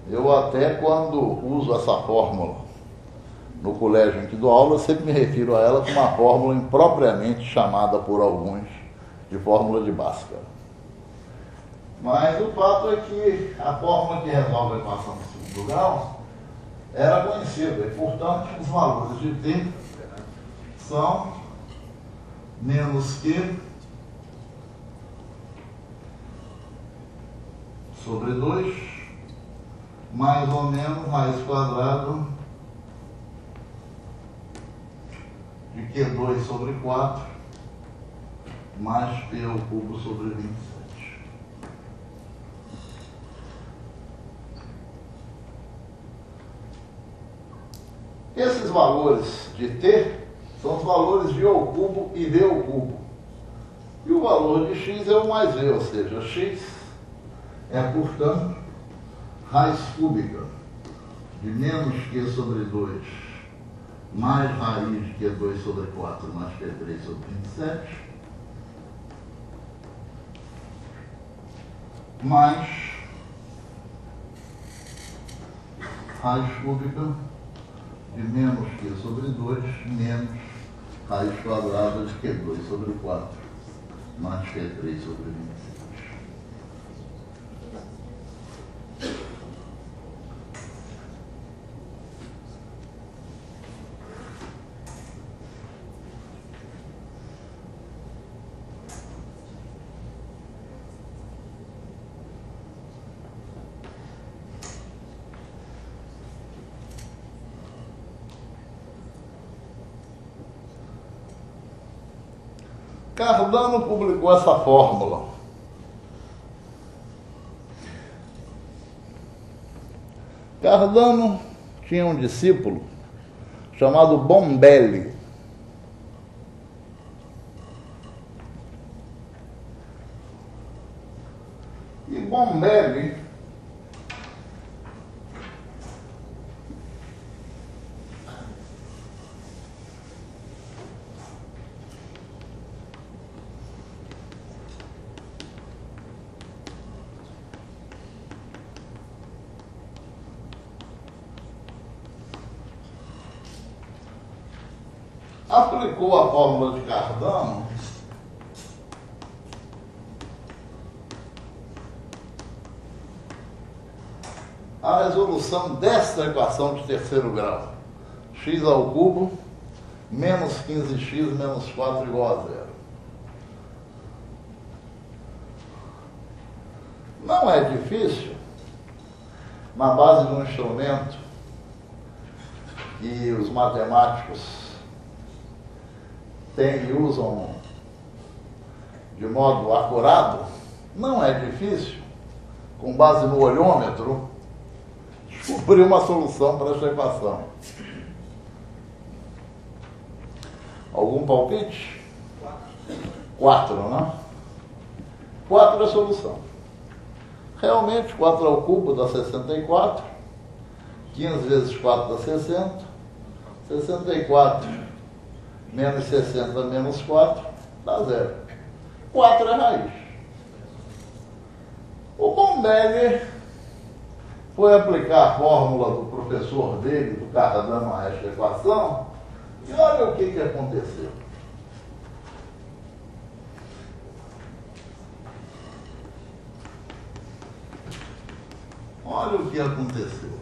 Eu até quando uso essa fórmula no colégio em que dou aula, eu sempre me refiro a ela como uma fórmula impropriamente chamada por alguns de fórmula de Bhaskara. Mas o fato é que a fórmula que resolve a equação do segundo grau era conhecida, e portanto os valores de T são menos Q sobre 2 mais ou menos raiz quadrada de Q2 sobre 4 mais P ao cubo sobre 27. Esses valores de T são os valores de U ao cubo e V ao cubo. E o valor de x é o mais V, ou seja, x é, portanto, raiz cúbica de menos Q sobre 2 mais raiz de Q2 sobre 4 mais Q3 sobre 27 mais raiz cúbica de menos Q sobre 2 menos raiz quadrada de Q2 sobre 4 mais Q3 sobre 27. Cardano publicou essa fórmula. Cardano tinha um discípulo chamado Bombelli. E Bombelli aplicou a fórmula de Cardano, a resolução desta equação de terceiro grau, x ao cubo menos 15x menos 4 igual a 0. Não é difícil, na base de um instrumento que os matemáticos têm e usam de modo acurado, não é difícil, com base no olhômetro, descobrir uma solução para esta equação. Algum palpite? 4, né? 4 é a solução. Realmente, 4 ao cubo dá 64, 15 vezes 4 dá 60, 64 menos 60 menos 4 dá 0. 4 é raiz. O Bombelli foi aplicar a fórmula do professor dele, do Cardano, a esta equação, e olha o que aconteceu. Olha o que aconteceu.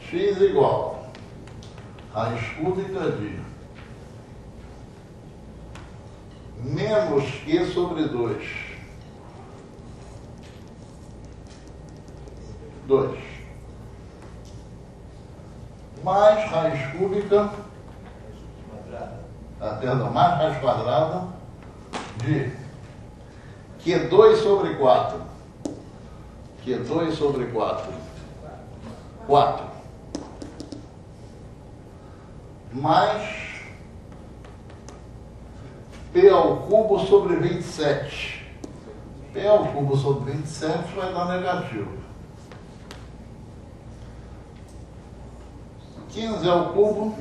X igual a raiz cúbica de menos Q sobre 2. 2. Mais raiz cúbica, mais raiz quadrada de Q2 sobre 4. Q2 sobre 4. 4. Mais P ao cubo sobre 27. P ao cubo sobre 27 vai dar negativo. 15 ao cubo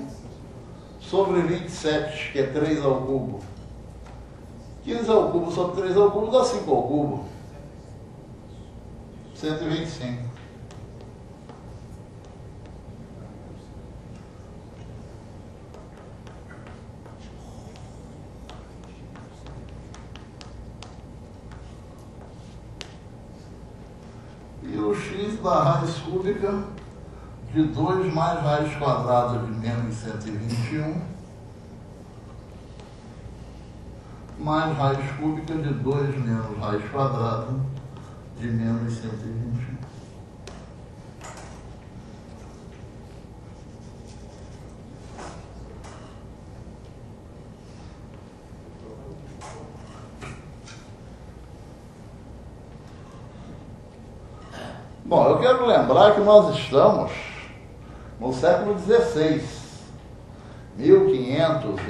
sobre 27, que é 3 ao cubo. 15 ao cubo sobre 3 ao cubo dá 5 ao cubo. 125. E o x da raiz cúbica de 2 mais raiz quadrada de menos 121 mais raiz cúbica de 2 menos raiz quadrada de menos 121. Bom, eu quero lembrar que nós estamos no século XVI, 1500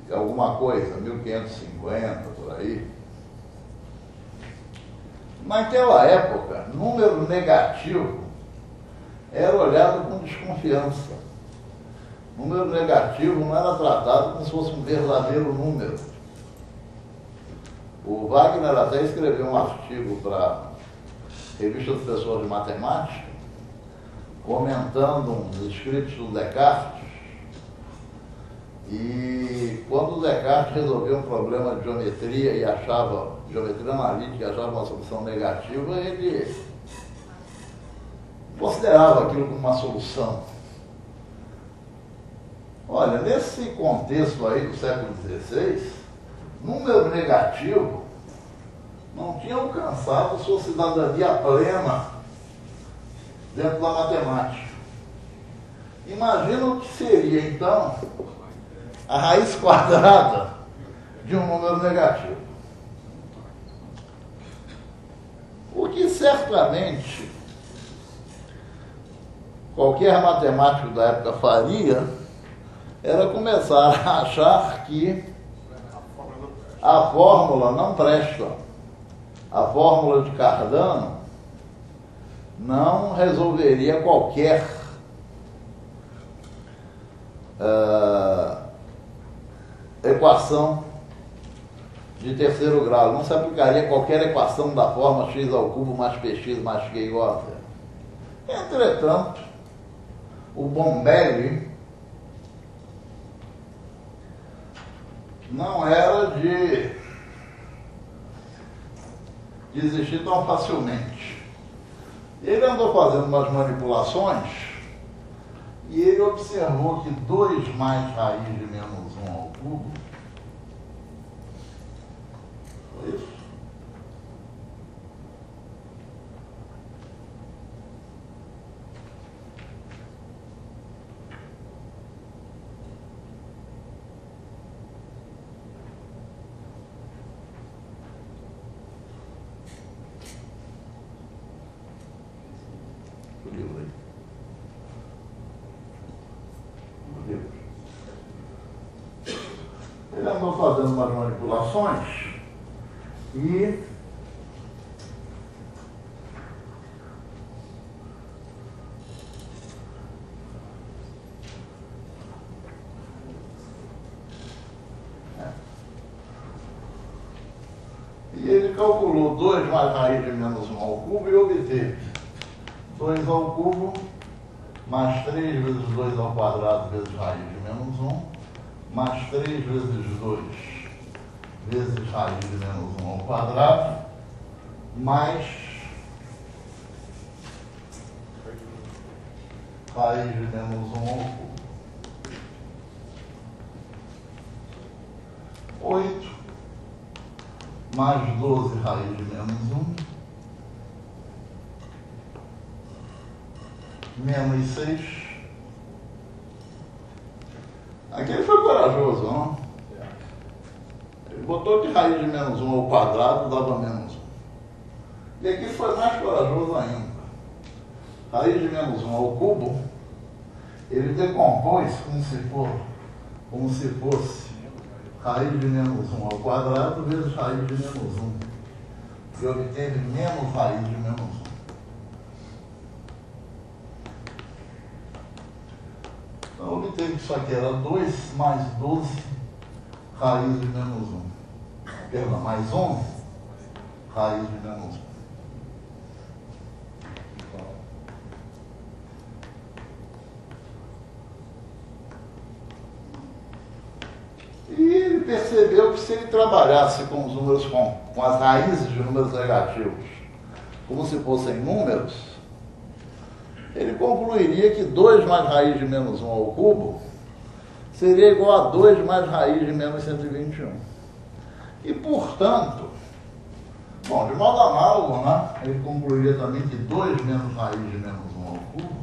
e alguma coisa, 1550, por aí. Naquela época, número negativo era olhado com desconfiança. Número negativo não era tratado como se fosse um verdadeiro número. O Wagner até escreveu um artigo para a Revista dos Professores de Matemática, comentando uns escritos do Descartes. E quando o Descartes resolveu um problema de geometria e achava, geometria analítica, achava uma solução negativa, ele considerava aquilo como uma solução. Olha, nesse contexto aí do século XVI, número negativo não tinha alcançado sua cidadania plena dentro da matemática. Imagina o que seria, então, a raiz quadrada de um número negativo. O que certamente qualquer matemático da época faria era começar a achar que a fórmula não presta. A fórmula de Cardano não resolveria qualquer equação de terceiro grau. Não se aplicaria qualquer equação da forma x ao cubo mais px mais q igual a 0. Entretanto, o Bombelli não era de desistir tão facilmente. Ele andou fazendo umas manipulações e ele observou que 2 mais raiz de menos 1 ao cubo, foi isso? Ele andou fazendo umas manipulações e ele calculou 2 mais raiz de menos 1 ao cubo e obteve 2 ao cubo mais 3 vezes 2 ao quadrado vezes raiz de menos 1 mais 3 vezes 2 vezes raiz de menos 1 ao quadrado, mais raiz de menos 1 ao cubo. 8 mais 12 raiz de menos 1, menos 6. Aqui ele foi corajoso, não? Ele botou que raiz de menos 1 ao quadrado dava menos 1. E aqui foi mais corajoso ainda. Raiz de menos 1 ao cubo, ele decompôs como se fosse raiz de menos 1 ao quadrado vezes raiz de menos 1. E obteve menos raiz de menos 1. Então, obteve que isso aqui era 2 mais 12 raiz de menos 1. Perdão, mais 11 raiz de menos 1. E ele percebeu que se ele trabalhasse com os números, com as raízes de números negativos, como se fossem números, ele concluiria que 2 mais raiz de menos 1 ao cubo seria igual a 2 mais raiz de menos 121. E, portanto, bom, de modo análogo, né, ele concluiria também que 2 menos raiz de menos 1 ao cubo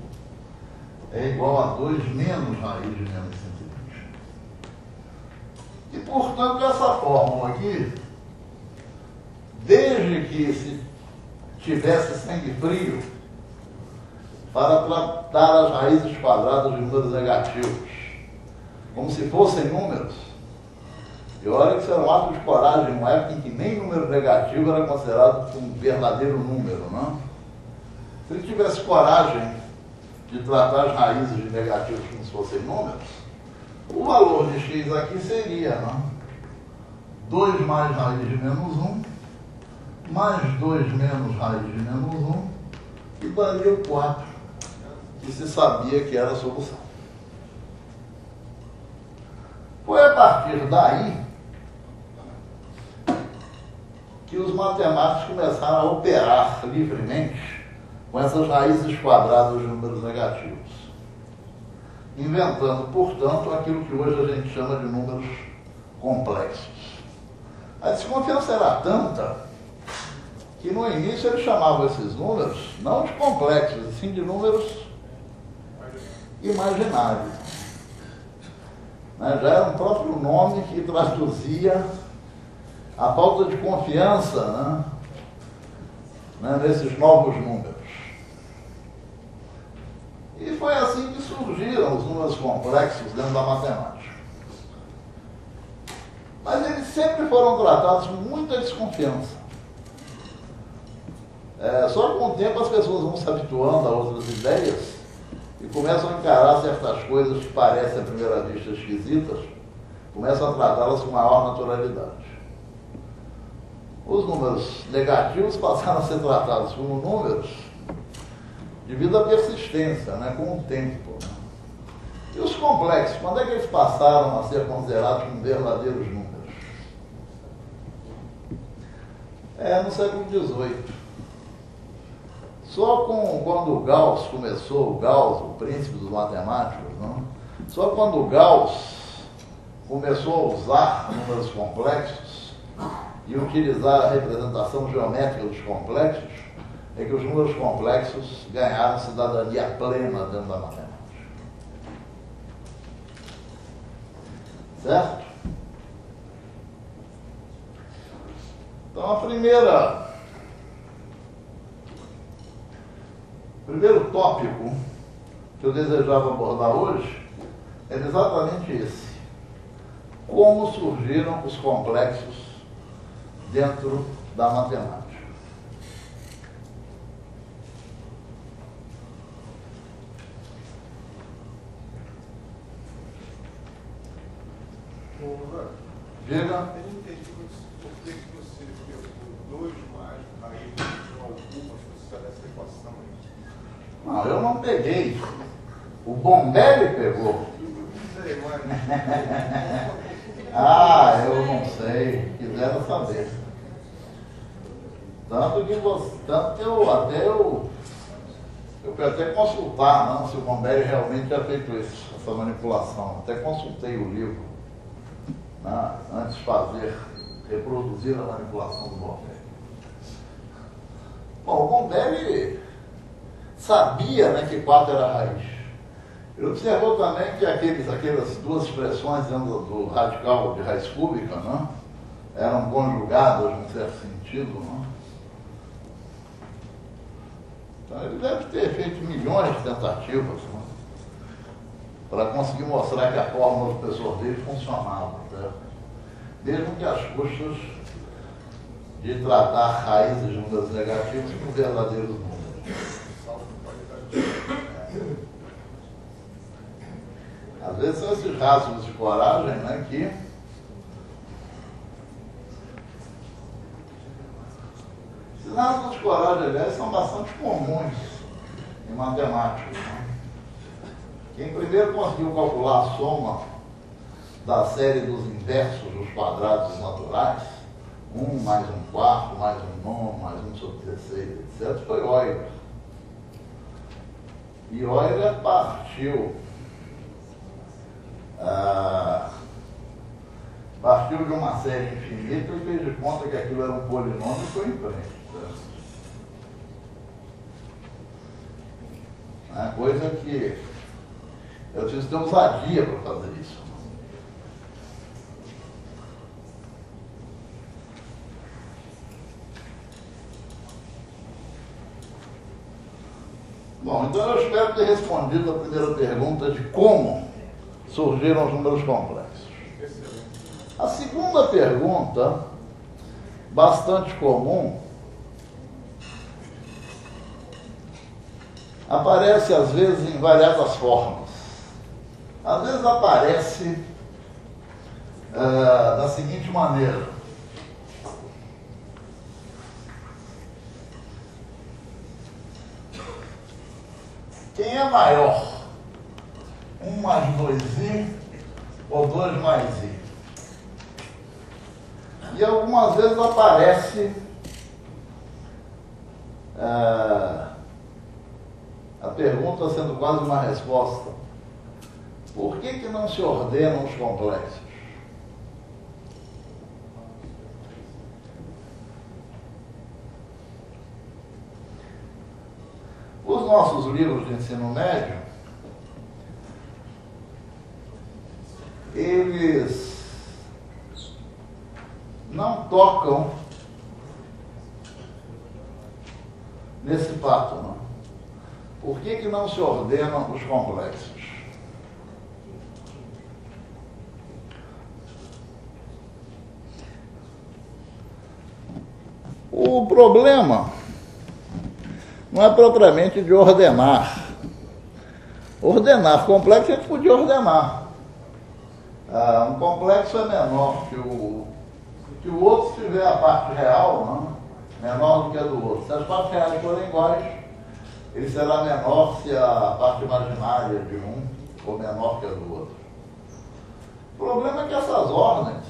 é igual a 2 menos raiz de menos 121. E, portanto, essa fórmula aqui, desde que se tivesse sangue frio para tratar as raízes quadradas de números negativos, como se fossem números, e olha que isso era um ato de coragem, uma época em que nem número negativo era considerado um verdadeiro número, não? Se ele tivesse coragem de tratar as raízes de negativos como se fossem números, o valor de x aqui seria, não? 2 mais raiz de menos 1, mais 2 menos raiz de menos 1, e daria o 4, que se sabia que era a solução. Foi a partir daí que os matemáticos começaram a operar livremente com essas raízes quadradas de números negativos, inventando, portanto, aquilo que hoje a gente chama de números complexos. A desconfiança era tanta que no início eles chamavam esses números não de complexos, e sim de números imaginários. Já era um próprio nome que traduzia a falta de confiança, nesses novos números. E foi assim que surgiram os números complexos dentro da matemática. Mas eles sempre foram tratados com muita desconfiança. Só com o tempo as pessoas vão se habituando a outras ideias e começam a encarar certas coisas que parecem à primeira vista esquisitas, começam a tratá-las com maior naturalidade. Os números negativos passaram a ser tratados como números devido à persistência, né, com o tempo. Né? E os complexos, quando é que eles passaram a ser considerados como verdadeiros números? No século XVIII. Só quando o Gauss começou, o príncipe dos matemáticos, não? Só quando o Gauss começou a usar números complexos e utilizar a representação geométrica dos complexos, é que os números complexos ganharam cidadania plena dentro da matemática. Certo? Então, o primeiro tópico que eu desejava abordar hoje é exatamente esse. Como surgiram os complexos dentro da matemática. Diga. Eu não entendi por que você pegou 2 mais raiz de alguma função dessa equação aí. Não, eu não peguei. O Bombelli pegou. Não sei, mas... Eu não sei. Quiseram saber. Tanto que eu fui até consultar, se o Bombelli realmente tinha feito isso, essa manipulação. Até consultei o livro. Antes de reproduzir a manipulação do Bombelli. Bom, o Bombelli sabia, que 4 era a raiz. Ele observou também que aquelas duas expressões dentro do radical de raiz cúbica, eram conjugadas num certo sentido. Então ele deve ter feito milhões de tentativas para conseguir mostrar que a fórmula do professor dele funcionava, certo? Mesmo que às custas de tratar raízes de números negativos como verdadeiros números. Às vezes são esses rasgos de coragem, que esses rasgos de coragem, aliás, são bastante comuns em matemática. Quem primeiro conseguiu calcular a soma da série dos inversos dos quadrados naturais, 1 mais 1/4, mais 1/9, mais 1/16, etc., foi Euler. E Euler partiu de uma série infinita e fez de conta que aquilo era um polinômio e foi em frente. Coisa que eu preciso ter ousadia para fazer isso. Bom, então eu espero ter respondido a primeira pergunta de como surgiram os números complexos. A segunda pergunta, bastante comum, aparece às vezes em variadas formas. Às vezes aparece da seguinte maneira: quem é maior? 1 mais 2i ou 2 mais i? E algumas vezes aparece a pergunta sendo quase uma resposta. Por que não se ordenam os complexos? Os nossos livros de ensino médio, eles não tocam nesse fato, não? Por que não se ordenam os complexos? O problema não é propriamente de ordenar. Ordenar complexo a gente podia ordenar. Um complexo é menor que o outro se tiver a parte real, não? Menor do que a do outro. Se as partes reais forem iguais, ele será menor se a parte imaginária de um for menor que a do outro. O problema é que essas ordens,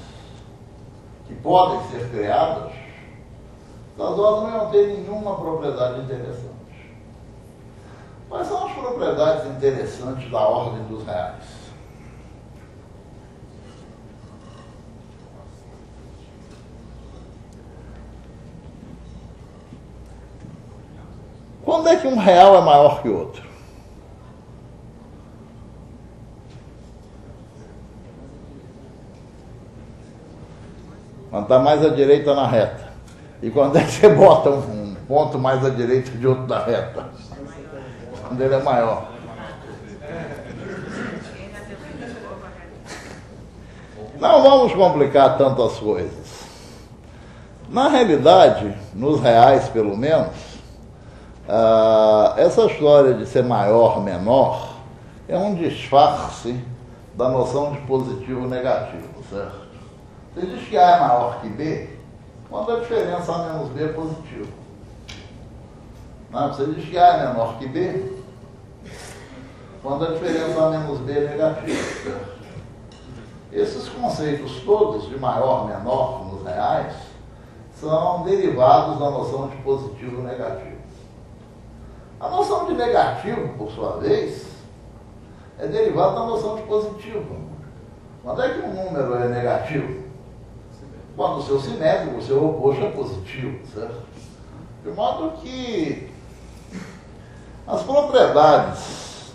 que podem ser criadas, essas ordens não têm nenhuma propriedade interessante. Quais são as propriedades interessantes da ordem dos reais? Quando é que um real é maior que o outro? Quando está mais à direita na reta. E quando é que você bota um ponto mais à direita de outro na reta? Quando ele é maior. Não vamos complicar tanto as coisas. Na realidade, nos reais pelo menos, essa história de ser maior, menor, é um disfarce da noção de positivo e negativo, certo? Você diz que A é maior que B, quando a diferença A menos B é positivo. Não, você diz que A é menor que B, quando a diferença A menos B é negativa, certo? Esses conceitos todos, de maior, menor, nos reais, são derivados da noção de positivo e negativo. A noção de negativo, por sua vez, é derivada da noção de positivo. Quando é que um número é negativo? Quando o seu simétrico, o seu oposto é positivo, certo? De modo que as propriedades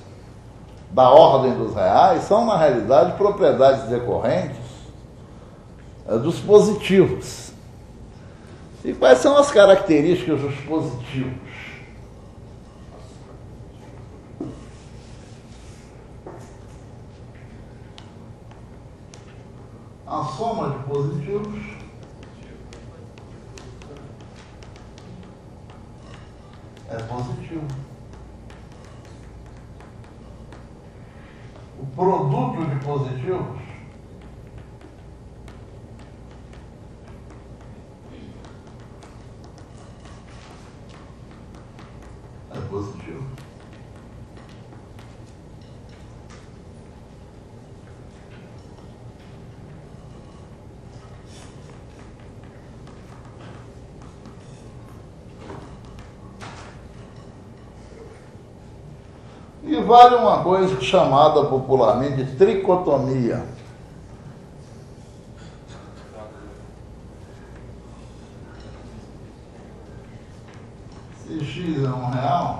da ordem dos reais são, na realidade, propriedades decorrentes dos positivos. E quais são as características dos positivos? A soma de positivos é positivo. O produto de positivos é positivo. E vale uma coisa chamada popularmente de tricotomia. Se X é R$1,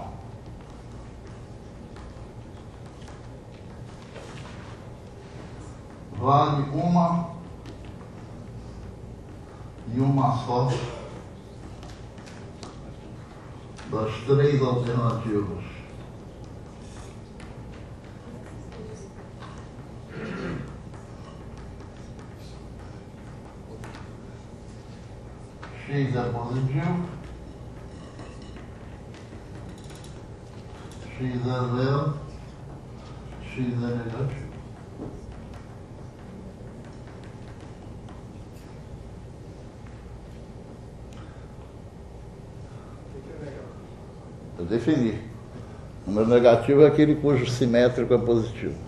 vale uma e uma só das três alternativas. X é positivo, X é zero, X é negativo. Eu defini. O número negativo é aquele cujo simétrico é positivo.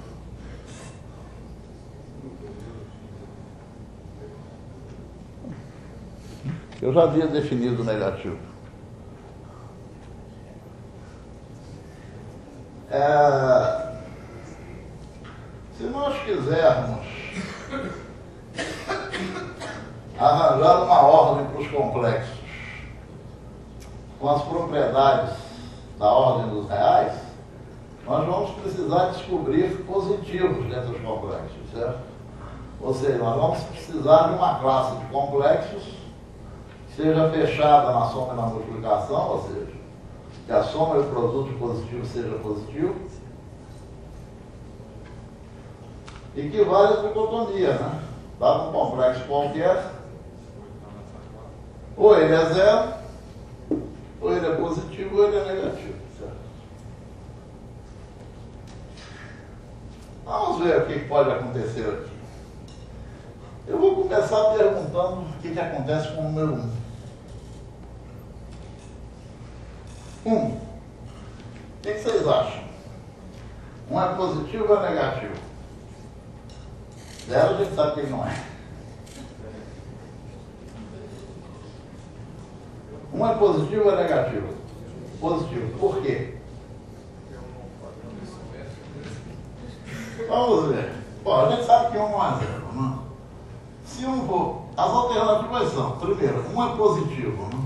Eu já havia definido o negativo. Se nós quisermos arranjar uma ordem para os complexos com as propriedades da ordem dos reais, nós vamos precisar descobrir positivos dentro dos complexos, certo? Ou seja, nós vamos precisar de uma classe de complexos seja fechada na soma e na multiplicação, ou seja, que a soma e o produto positivo seja positivo, e que vale a tricotomia, né? Dado um complexo qualquer, ou ele é zero, ou ele é positivo, ou ele é negativo, certo? Vamos ver o que pode acontecer aqui. Eu vou começar perguntando o que acontece com o número 1. que vocês acham? Um é positivo ou é negativo? Zero a gente sabe que ele não é. Um é positivo ou é negativo? Positivo. Por quê? Vamos ver. Bom, a gente sabe que um não é zero, né? Se um for... As alternativas são, primeiro, um é positivo, né?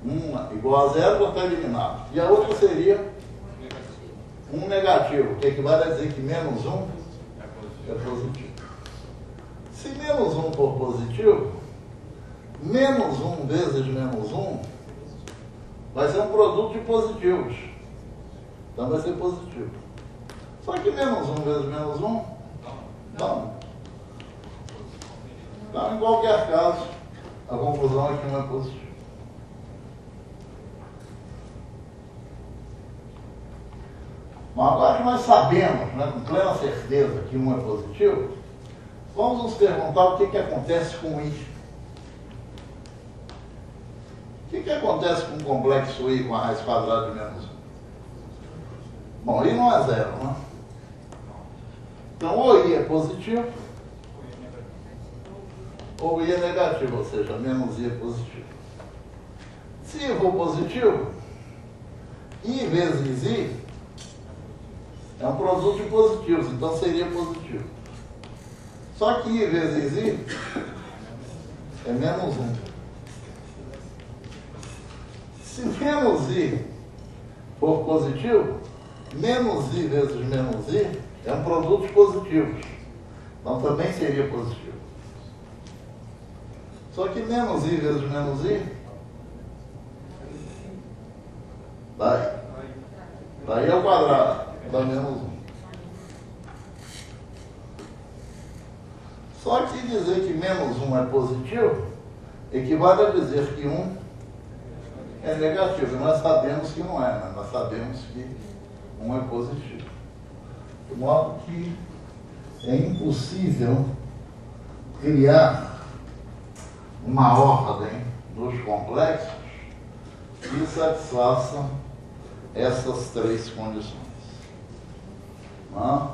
Um igual a zero, está eliminado. E a outra seria um negativo, que equivale a dizer que menos um é positivo. Se menos um for positivo, menos um vezes menos um vai ser um produto de positivos. Então vai ser positivo. Só que menos um vezes menos um, não. Então, em qualquer caso, a conclusão é que um é positivo. Mas agora que nós sabemos, né, com plena certeza, que um é positivo, vamos nos perguntar o que acontece com I. O que acontece com o complexo I com a raiz quadrada de menos 1? Bom, I não é zero, né? Então, ou I é positivo, ou I é negativo, ou seja, menos I é positivo. Se I for positivo, I vezes I é um produto de positivos, então seria positivo. Só que I vezes I é menos 1. Se menos I for positivo, menos I vezes menos I é um produto de positivos. Então também seria positivo. Só que menos I vezes menos I daí ao quadrado dá menos 1. Só que dizer que menos 1 é positivo equivale a dizer que 1 é negativo. E nós sabemos que não é, né? Nós sabemos que 1 é positivo. De modo que é impossível criar uma ordem dos complexos que satisfaça essas três condições. Não?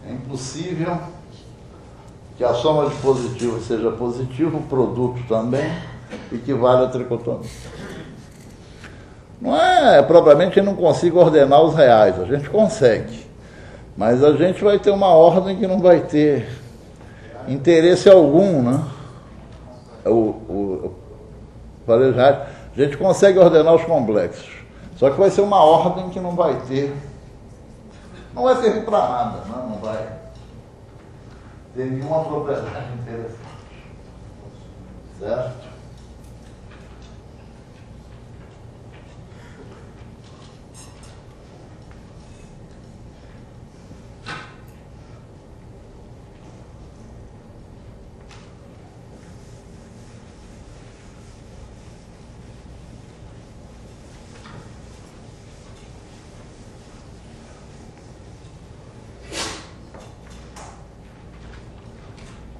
É impossível que a soma de positivos seja positivo, o produto também equivale a tricotomia. Não é propriamente que não consiga ordenar os reais, a gente consegue, mas a gente vai ter uma ordem que não vai ter interesse algum, né? A gente consegue ordenar os complexos, só que vai ser uma ordem que não vai ter, não vai servir para nada, né? Não vai ter nenhuma propriedade interessante, certo?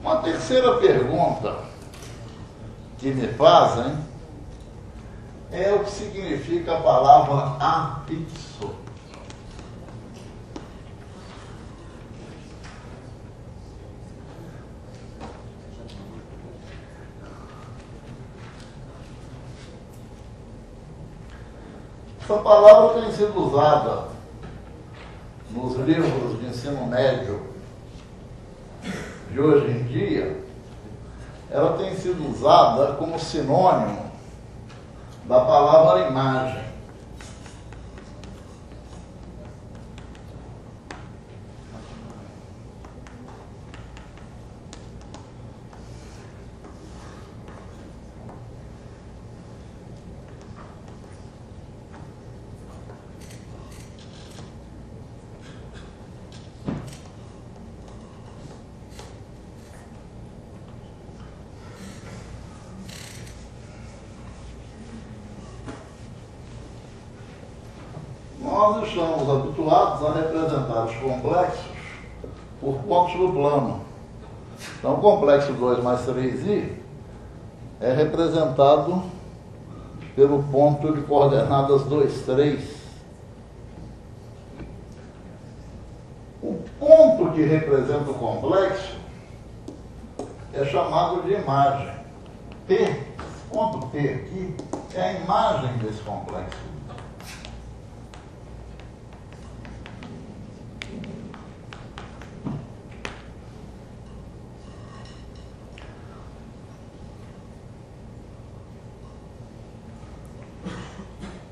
Uma terceira pergunta que me fazem é o que significa a palavra apixo. Essa palavra tem sido usada nos livros de ensino médio de hoje em dia. Ela tem sido usada como sinônimo da palavra imagem. Nós estamos habituados a representar os complexos por pontos do plano. Então, o complexo 2 mais 3i é representado pelo ponto de coordenadas 2, 3. O ponto que representa o complexo é chamado de imagem. P, ponto P aqui, é a imagem desse complexo.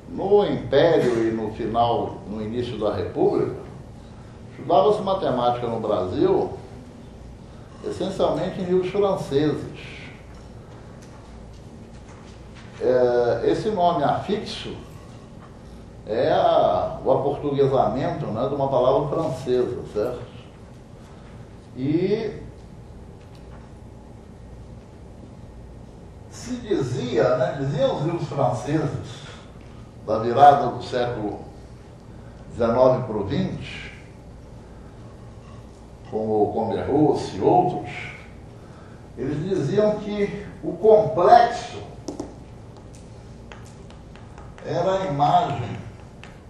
No Império e no início da República, estudava-se matemática no Brasil, essencialmente em livros franceses. Esse nome afixo é o aportuguesamento, né, de uma palavra francesa, certo? E se dizia, né, diziam os livros franceses da virada do século XIX para o XX, como o Combe-Rousse e outros, eles diziam que o complexo era a imagem,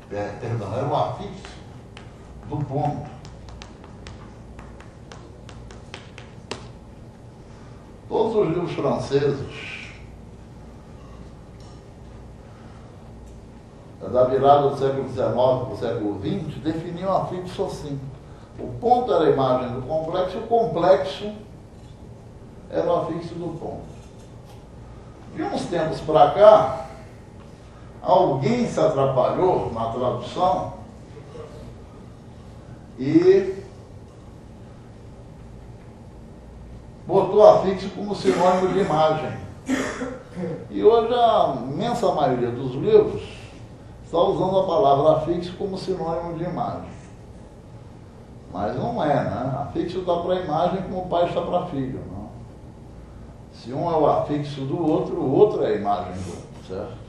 era o afixo do ponto. Todos os livros franceses da virada do século XIX para o século XX definiam o afixo assim. O ponto era a imagem do complexo, o complexo era o afixo do ponto. De uns tempos para cá, alguém se atrapalhou na tradução e botou afixo como sinônimo de imagem. E hoje a imensa maioria dos livros está usando a palavra afixo como sinônimo de imagem. Mas não é, né? Afixo está para a imagem como o pai está para filho. Não? Se um é o afixo do outro, o outro é a imagem do outro, certo?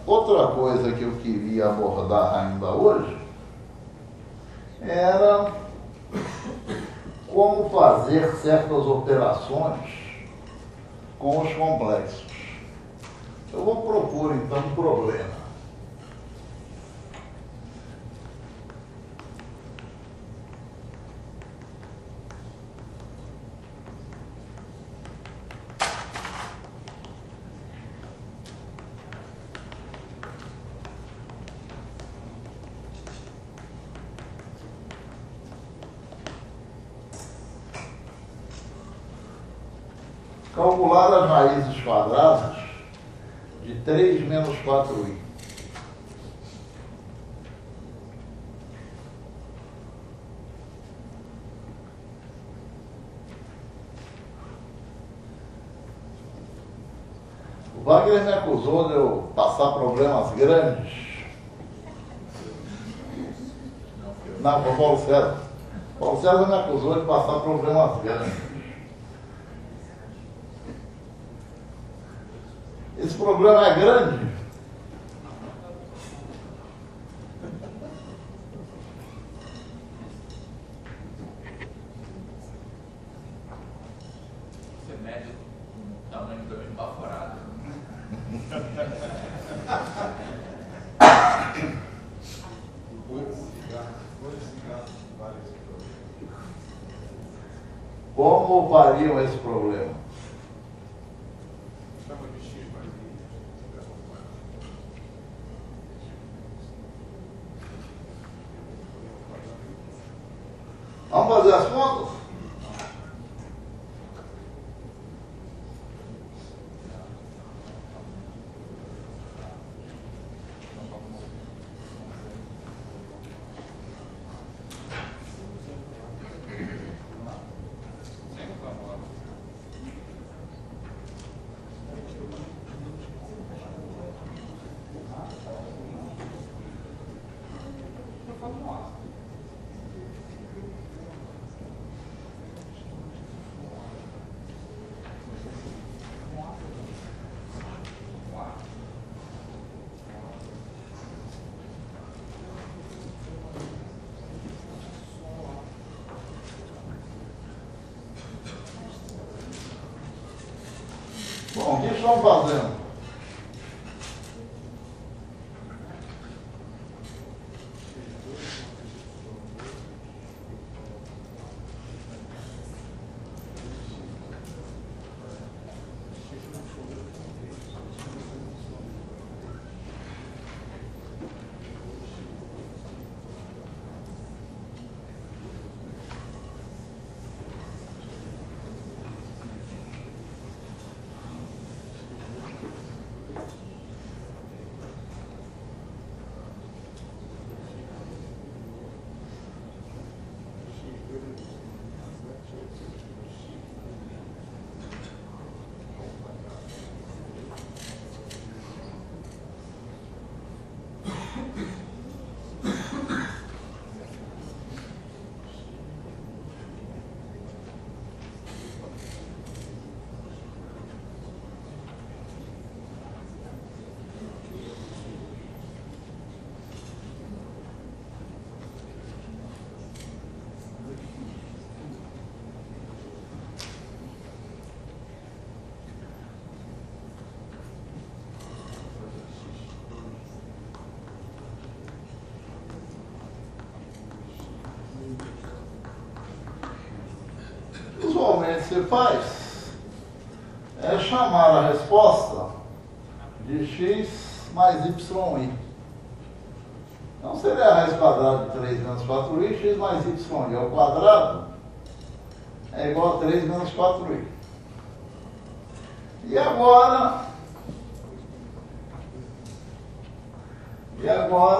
Outra coisa que eu queria abordar ainda hoje era como fazer certas operações com os complexos. Eu vou propor então um problema. Calcular as raízes quadradas de 3 menos 4i. O Wagner me acusou de eu passar problemas grandes. Não, foi o Paulo César. Paulo César me acusou de passar problemas grandes. Esse problema é grande. Você mede o tamanho do meu baforado. Como variam esse problema? Vamos fazer as contas? estão fazendo? Usualmente se faz é chamar a resposta de x mais y. Então seria a raiz quadrada de 3 menos 4i, x mais y ao quadrado é igual a 3 menos 4i. E agora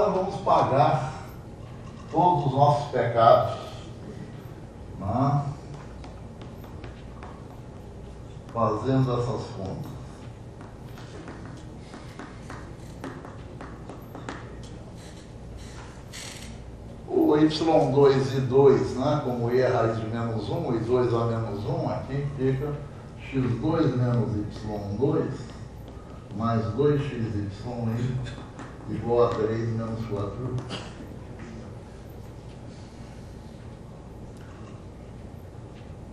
vamos pagar todos os nossos pecados, né? Fazendo essas contas. O y2 e 2, né, como i é raiz de menos 1, e 2 a menos 1, aqui fica x2 menos y2 mais 2xy igual a 3 menos 4.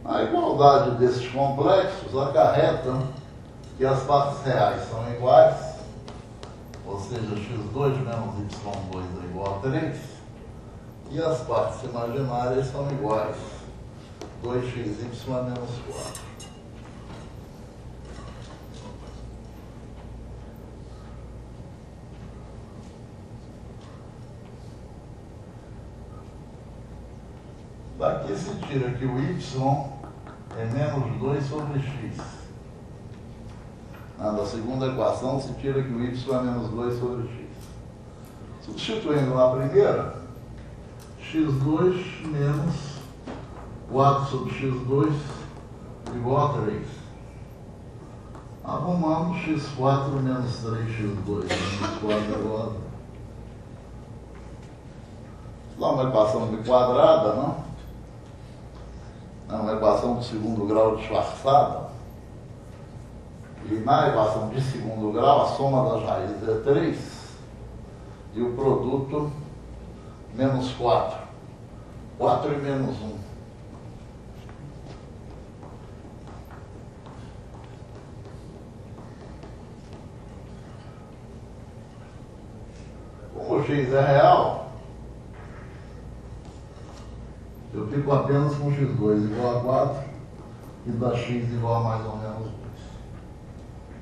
A igualdade desses complexos acarreta que as partes reais são iguais, ou seja, x2 menos y2 é igual a 3, e as partes imaginárias são iguais, 2xy menos 4. Daqui se tira que o y é menos 2 sobre x. Da segunda equação se tira que o y é menos 2 sobre x. Substituindo na primeira, x2 menos 4 sobre x2 igual a 3. Arrumando x4 menos 3x2 menos 4 igual a 3. Dá uma equação biquadrada, não? É uma equação de segundo grau disfarçada. E na equação de segundo grau, a soma das raízes é 3 e o produto menos 4. 4 e menos 1. Como o x é real, eu fico apenas com x2 igual a 4 e dá x igual a mais ou menos 2.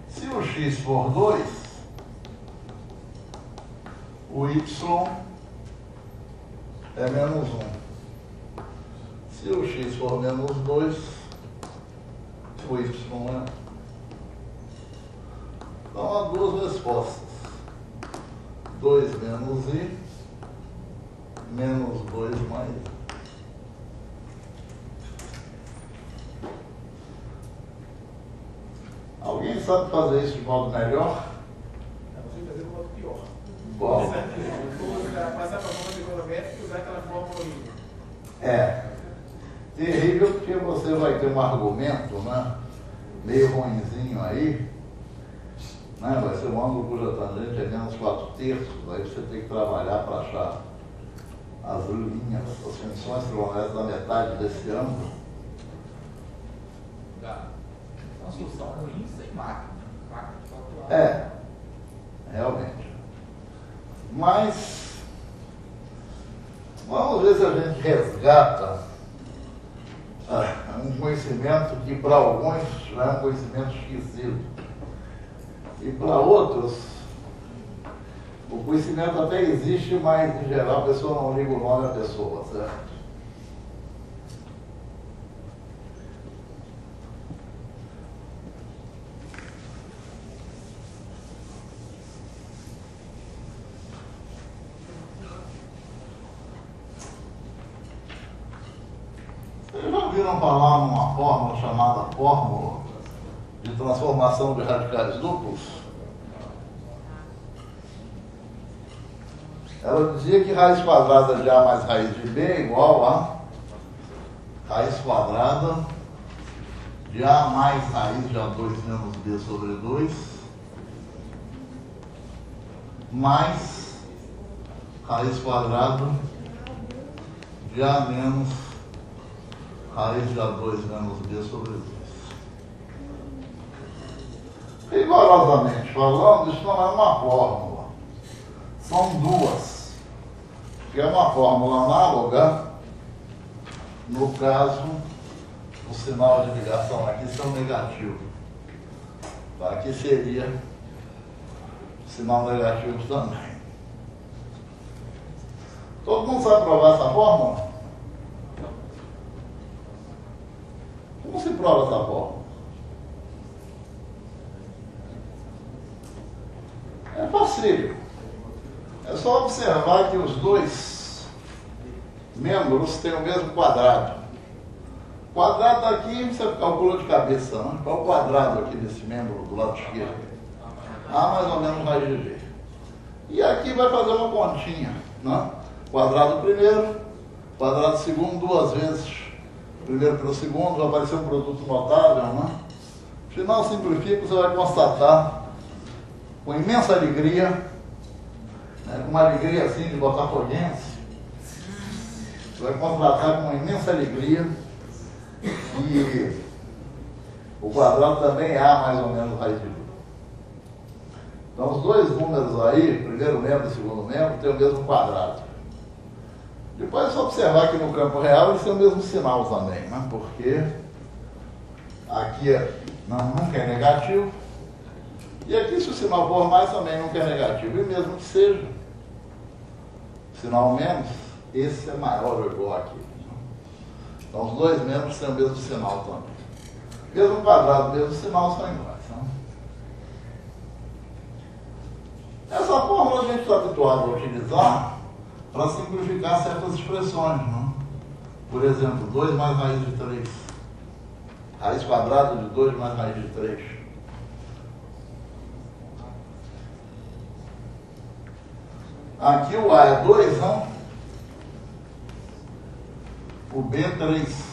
Se o x for 2, o y é menos 1. Se o x for menos 2, o y é 1. Então há duas respostas. 2 menos i, menos 2 mais i. Alguém sabe fazer isso de modo melhor? Você fazer de modo pior. Qual? Passar para a forma trigonométrica e usar aquela fórmula aí. É. Terrível porque você vai ter um argumento, né, meio ruinzinho aí, né, vai ser um ângulo cuja tangente é menos 4/3, aí você tem que trabalhar para achar as linhas, as funções trigonométricas da metade desse ângulo. Uma solução ruim sem máquina. Realmente. Mas, vamos ver se a gente resgata um conhecimento que para alguns já é um conhecimento esquecido. E para outros, o conhecimento até existe, mas em geral a pessoa não liga o nome à pessoa, certo? Vocês já ouviram falar numa fórmula chamada fórmula de transformação de radicais duplos? Ela dizia que raiz quadrada de A mais raiz de B é igual a raiz quadrada de A mais raiz de A2 menos B sobre 2 mais raiz quadrada de A menos raiz de A2 menos B sobre 2. Rigorosamente falando, isso não é uma fórmula. São duas. Que é uma fórmula análoga, no caso, o sinal de ligação aqui são negativo. Aqui seria sinal negativo também. Todo mundo sabe provar essa fórmula? Como se prova essa fórmula? É fácil. É só observar que os dois membros têm o mesmo quadrado. O quadrado aqui você calcula de cabeça, né? Qual o quadrado aqui desse membro do lado esquerdo? A mais ou menos raiz de B. E aqui vai fazer uma continha, né? Quadrado primeiro, quadrado segundo, duas vezes. Primeiro pelo segundo, vai aparecer um produto notável, né? No final simplifica, você vai constatar com imensa alegria, com uma alegria assim de botafoguense, você vai constatar com uma imensa alegria que o quadrado também é A mais ou menos raiz de B. Então os dois números aí, primeiro membro e segundo membro, têm o mesmo quadrado. Depois é só observar que no campo real eles têm o mesmo sinal também, né? Porque aqui nunca é negativo, e aqui se o sinal for mais também nunca é negativo, e mesmo que seja sinal menos, esse é maior ou igual aqui. Então os dois membros têm o mesmo sinal também. Mesmo quadrado, mesmo sinal são iguais. Né? Essa fórmula a gente está habituado a utilizar para simplificar certas expressões. Né? Por exemplo, 2 mais raiz de 3. Raiz quadrada de 2 mais raiz de 3. Aqui o A é 2, não? O B é 3.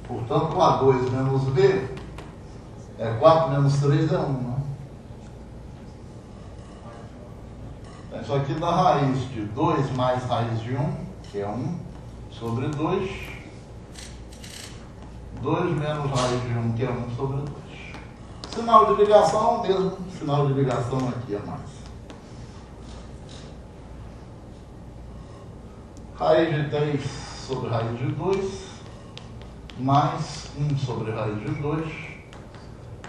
Portanto, o A2 menos B é 4 menos 3 é 1. Não? Isso aqui dá raiz de 2 mais raiz de 1, que é 1, sobre 2. 2 menos raiz de 1, que é 1 sobre 2. Sinal de ligação é o mesmo. Sinal de ligação aqui é mais. Raiz de 3 sobre raiz de 2, mais 1 sobre raiz de 2,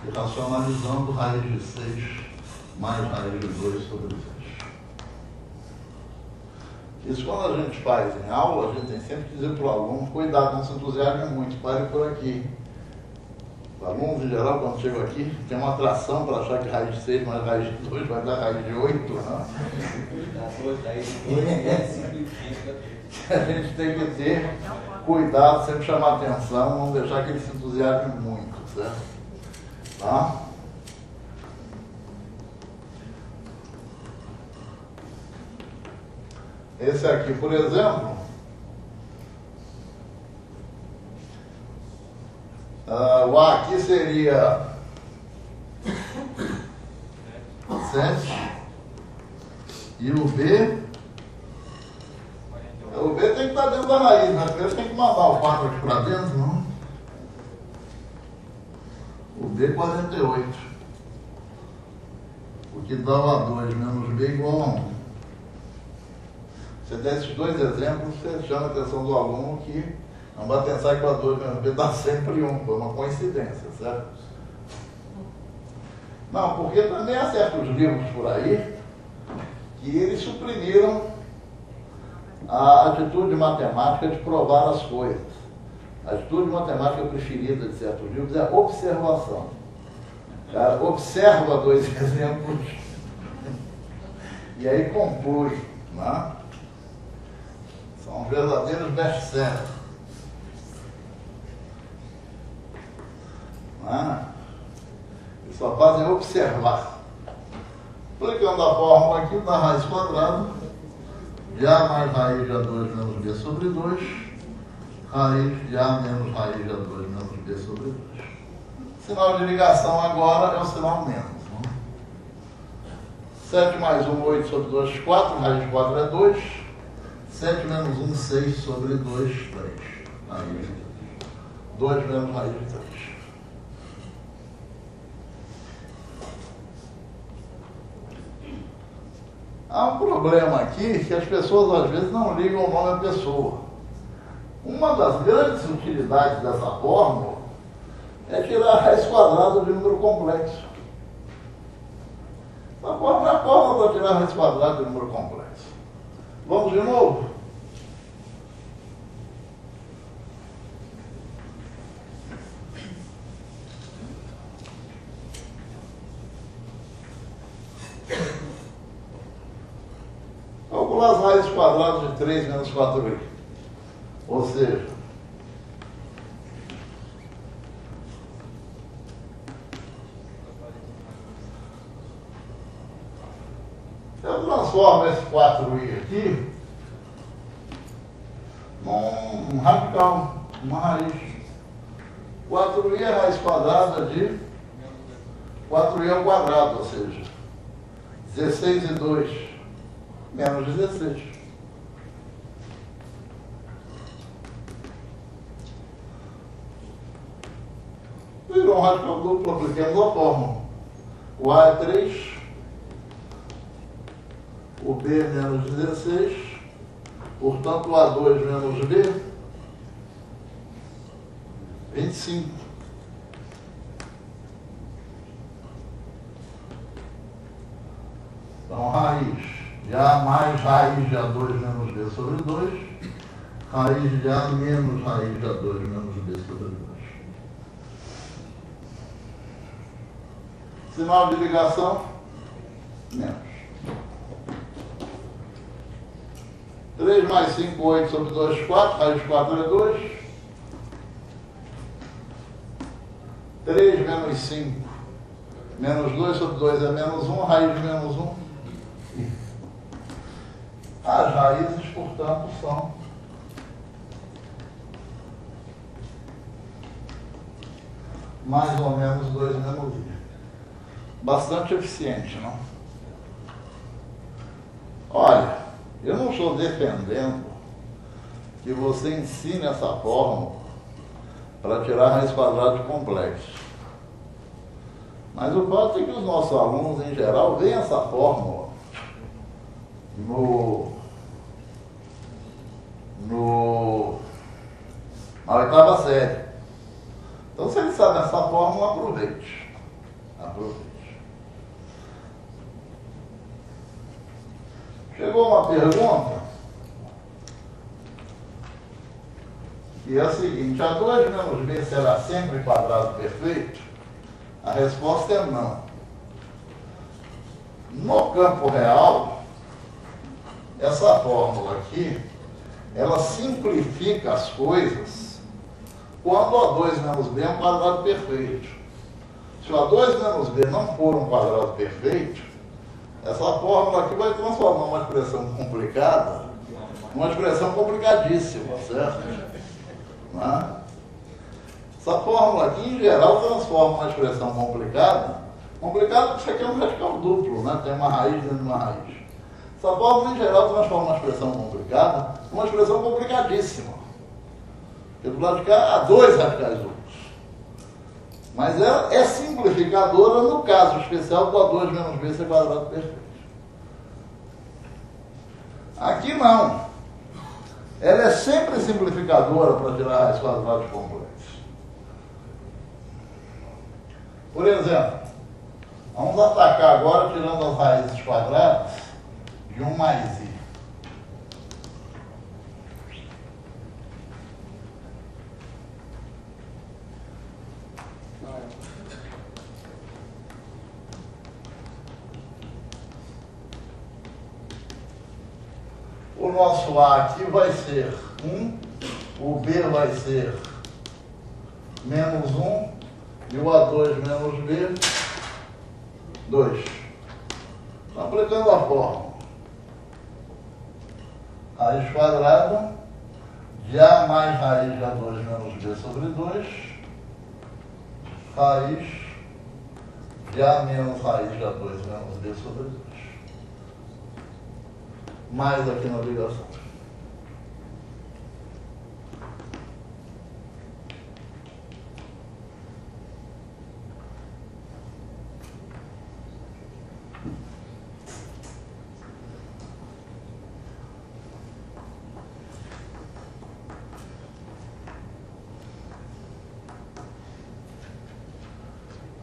e racionalizando raiz de 6 mais raiz de 2 sobre 6. Isso quando a gente faz em aula, a gente tem sempre que dizer para o aluno, cuidado, não se entusiasme muito, pare por aqui. Os alunos, em geral, quando chegam aqui, tem uma atração para achar que raiz de 6 mais raiz de 2 vai dar raiz de 8, né? A gente tem que ter cuidado, sempre chamar atenção, não deixar que ele se entusiasme muito, certo? Tá? Esse aqui, por exemplo, o A aqui seria 7 e o B tem que estar dentro da raiz, né? Primeiro tem que mandar o 4 aqui para dentro, não? O B 48. o que dá o A2 menos B igual a 1. Você der esses dois exemplos, você chama a atenção do aluno que não vai pensar que o A2 menos B dá sempre 1, foi uma coincidência, certo? Não, porque também há certos livros por aí que eles suprimiram a atitude matemática de provar as coisas. A atitude matemática preferida de certos livros é a observação. O cara observa dois exemplos e aí conclui, né? São verdadeiros best-sellers. Né? Eles só fazem observar. Aplicando a fórmula aqui da raiz quadrada de A mais raiz de A2 menos B sobre 2, raiz de A menos raiz de A2 menos B sobre 2. O sinal de ligação agora é o sinal menos. Né? 7 mais 1, 8 sobre 2, 4. Raiz de 4 é 2. 7 menos 1, 6 sobre 2, 3. Raiz de 2 menos raiz de 3. Há um problema aqui que as pessoas às vezes não ligam o nome à pessoa. Uma das grandes utilidades dessa fórmula é tirar a raiz quadrada de número complexo. Essa fórmula é a fórmula para tirar a raiz quadrada de número complexo. Vamos de novo? Calcular as raízes quadradas de 3 menos 4i. Ou seja, eu transformo esse 4i aqui num radical, uma raiz. 4i é a raiz quadrada de 4i ao quadrado, ou seja, 16 e 2 menos 16. Virou um radical duplo, aplicamos a fórmula. O A é 3, o B é menos 16, portanto o A2 menos B, 25. Então, raiz de A mais raiz de A2 menos B sobre 2, raiz de A menos raiz de A2 menos B sobre 2. Sinal de ligação, menos. 3 mais 5, 8 sobre 2, 4. Raiz de 4 é 2. 3 menos 5, menos 2 sobre 2 é menos 1. Raiz de menos 1. As raízes, portanto, são mais ou menos 2 menos 1. Bastante eficiente, não? Olha, eu não estou defendendo que você ensine essa fórmula para tirar a raiz quadrada de complexo. Mas o fato é que os nossos alunos, em geral, veem essa fórmula na oitava série. Então, se ele sabe essa fórmula, aproveite. Chegou uma pergunta que é a seguinte: A2 menos B será sempre quadrado perfeito? A resposta é não. No campo real, essa fórmula aqui, ela simplifica as coisas quando A2 menos B é um quadrado perfeito. Se o A2 menos B não for um quadrado perfeito, essa fórmula aqui vai transformar uma expressão complicada numa expressão complicadíssima, certo? Né? Essa fórmula aqui, em geral, transforma uma expressão complicada porque isso aqui é um radical duplo, né? Tem uma raiz dentro de uma raiz. Essa fórmula, em geral, transforma uma expressão complicada numa expressão complicadíssima. Porque do lado de cá há 2 radicais duplos. Mas ela é simplificadora no caso especial do A2 menos B ser quadrado perfeito. Aqui não. Ela é sempre simplificadora para tirar raiz quadrada de complexo. Por exemplo, vamos atacar agora tirando as raízes quadradas de 1 mais i. O nosso A aqui vai ser 1, o B vai ser menos 1 e o A2 menos B, 2. Aplicando a fórmula. Raiz quadrada de A mais raiz de A2 menos B sobre 2, raiz de A menos raiz de A2 menos B sobre 2. Mais aqui na ligação.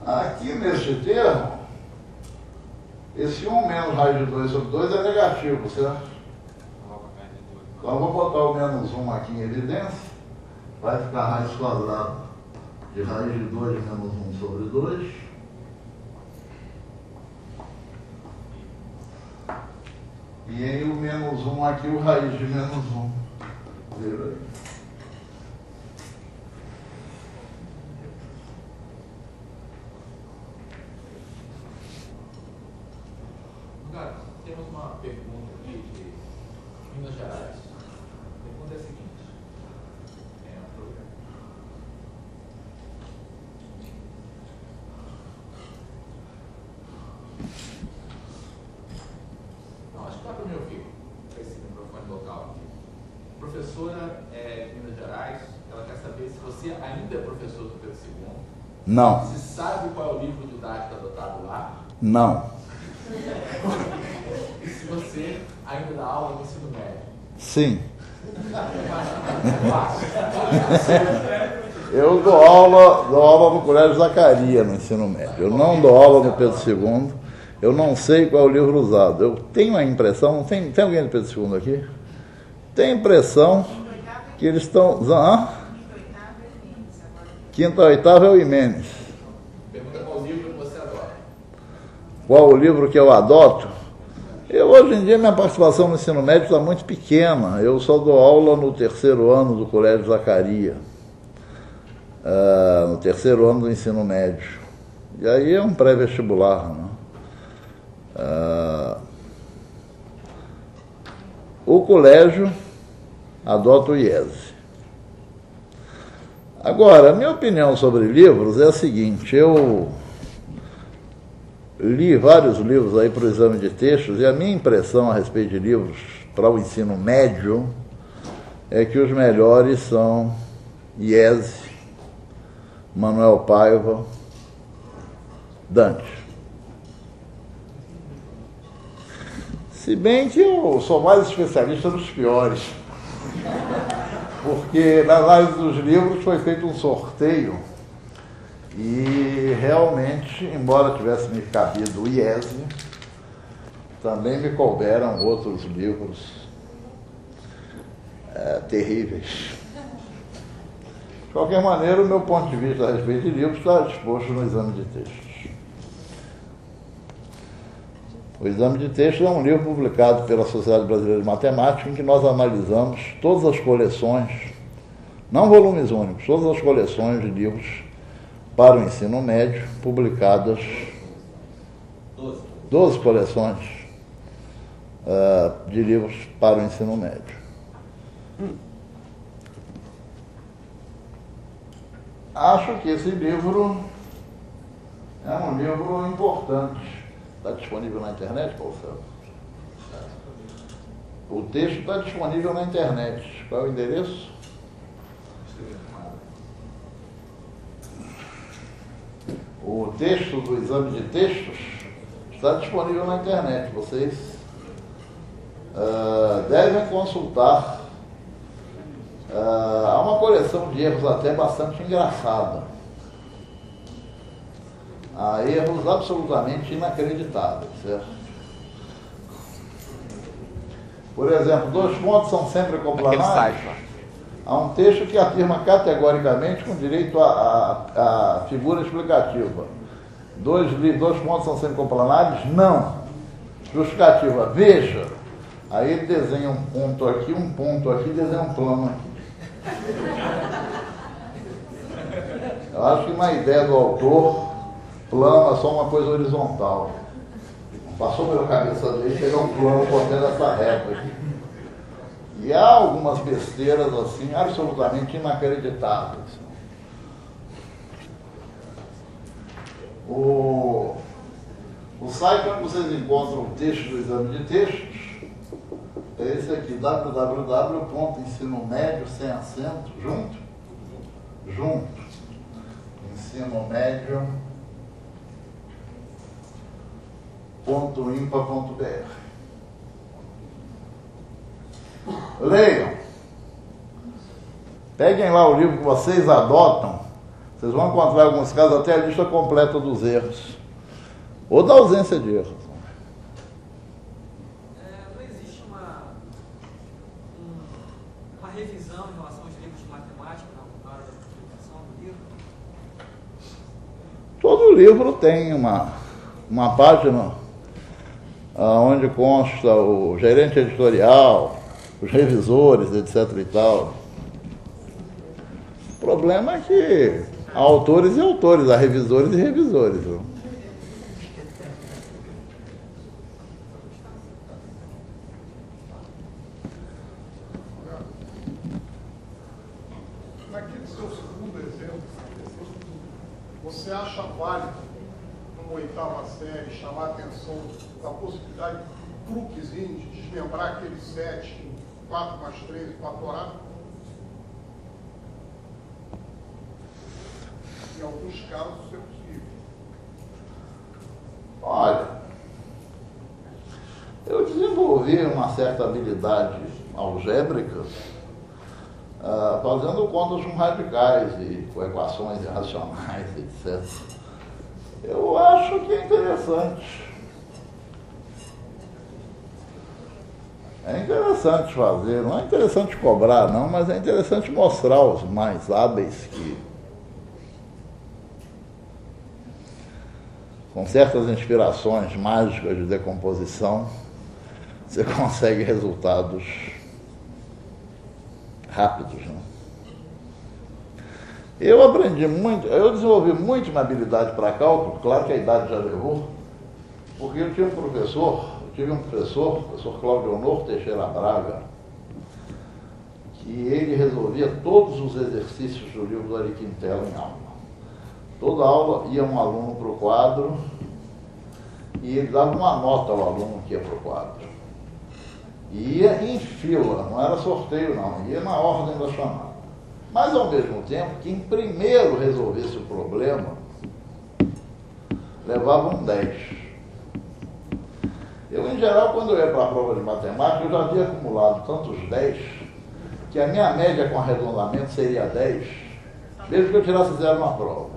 Aqui neste termo, esse 1 menos raiz de 2 sobre 2 é negativo, certo? Então eu vou botar o menos 1 aqui em evidência. Vai ficar raiz quadrada de raiz de 2 menos 1 sobre 2. E aí o menos 1 aqui, o raiz de menos 1. Vira aí. Temos uma pergunta aqui de Minas Gerais. A pergunta é a seguinte. Não, acho que dá para me ouvir. Esse microfone local aqui. A professora de Minas Gerais, ela quer saber se você ainda é professor do Pedro II. Não. Se sabe qual é o livro didático adotado lá. Não. E se você ainda dá aula no ensino médio? Sim. Eu dou aula no Colégio Zacaria, no ensino médio. Eu não dou aula no Pedro II. Eu não sei qual é o livro usado. Eu tenho a impressão, tem alguém do Pedro II aqui? Tenho a impressão que eles estão... Quinta, oitava é o Imenes. Pergunta qual livro você adota. Qual o livro que eu adoto? Hoje em dia, minha participação no ensino médio está muito pequena. Eu só dou aula no 3º ano do Colégio Zacaria. No 3º ano do ensino médio. E aí é um pré-vestibular, né? O colégio adota o IESE. Agora, a minha opinião sobre livros é a seguinte: eu li vários livros aí para o exame de textos e a minha impressão a respeito de livros para o ensino médio é que os melhores são IESE, Manuel Paiva, Dante. Se bem que eu sou mais especialista nos piores, porque na análise dos livros foi feito um sorteio e realmente, embora tivesse me cabido o IESE, também me couberam outros livros terríveis. De qualquer maneira, o meu ponto de vista a respeito de livros está disposto no exame de textos. O exame de textos é um livro publicado pela Sociedade Brasileira de Matemática em que nós analisamos todas as coleções, não volumes únicos, todas as coleções de livros para o ensino médio, publicadas 12 coleções de livros para o ensino médio. Acho que esse livro é um livro importante. Está disponível na internet, Paulo Céu? O texto está disponível na internet. Qual é o endereço? O texto do exame de textos está disponível na internet. Vocês devem consultar. Há uma coleção de erros até bastante engraçada. Há erros absolutamente inacreditáveis, certo? Por exemplo, 2 pontos são sempre complanares. Há um texto que afirma categoricamente com direito à figura explicativa. 2 pontos são sempre complanares? Não. Justificativa, veja. Aí ele desenha um ponto aqui, desenha um plano aqui. Eu acho que uma ideia do autor, plano é só uma coisa horizontal. Passou pela cabeça dele pegar um plano cortando essa reta aqui. E há algumas besteiras assim absolutamente inacreditáveis. O site onde vocês encontram o texto do exame de textos é esse aqui, www.ensinomédio, sem acento, junto, ensinomédio.impa.br. Leiam. Peguem lá o livro que vocês adotam. Vocês vão encontrar, em alguns casos, até a lista completa dos erros. Ou da ausência de erros. Não existe uma revisão em relação aos livros de matemática na hora da publicação do livro? Todo livro tem uma página onde consta o gerente editorial, os revisores, etc. e tal. O problema é que há autores e autores, há revisores e revisores. Viu? Naquele seu segundo exemplo, você acha válido, numa 8ª série, chamar a atenção da possibilidade de truquezinho de desmembrar aquele 7 em 4 mais 3 e 4 horários? Em alguns casos isso é possível. Olha, eu desenvolvi uma certa habilidade algébrica fazendo contas com radicais e com equações irracionais, etc. Eu acho que é interessante. É interessante fazer, não é interessante cobrar, não, mas é interessante mostrar aos mais hábeis que, com certas inspirações mágicas de decomposição, você consegue resultados rápidos, né? Eu aprendi muito, eu desenvolvi muito minha habilidade para cálculo, claro que a idade já levou, porque eu tive um professor o professor Cláudio Honor Teixeira Braga, que ele resolvia todos os exercícios do livro do Ari Quintela em aula. Toda aula ia um aluno para o quadro e ele dava uma nota ao aluno que ia para o quadro. E ia em fila, não era sorteio não, ia na ordem da chamada. Mas ao mesmo tempo, quem primeiro resolvesse o problema levava um 10. Eu, em geral, quando eu ia para a prova de matemática, eu já havia acumulado tantos 10 que a minha média com arredondamento seria 10, mesmo que eu tirasse 0 na prova.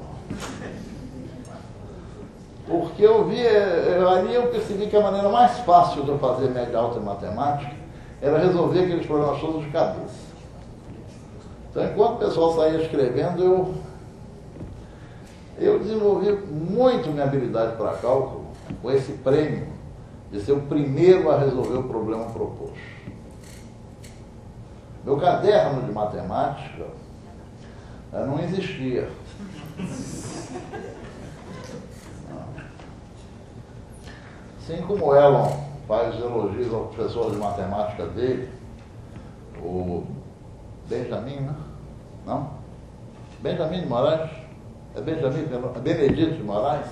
Porque ali eu percebi que a maneira mais fácil de eu fazer média alta em matemática era resolver aqueles problemas todos de cabeça. Então, enquanto o pessoal saía escrevendo, eu desenvolvi muito minha habilidade para cálculo com esse prêmio de ser o primeiro a resolver o problema proposto. Meu caderno de matemática não existia. Assim como o Elon faz elogios ao professor de matemática dele, o Benjamin, né? Não? Benjamin de Moraes? É Benedito de Moraes?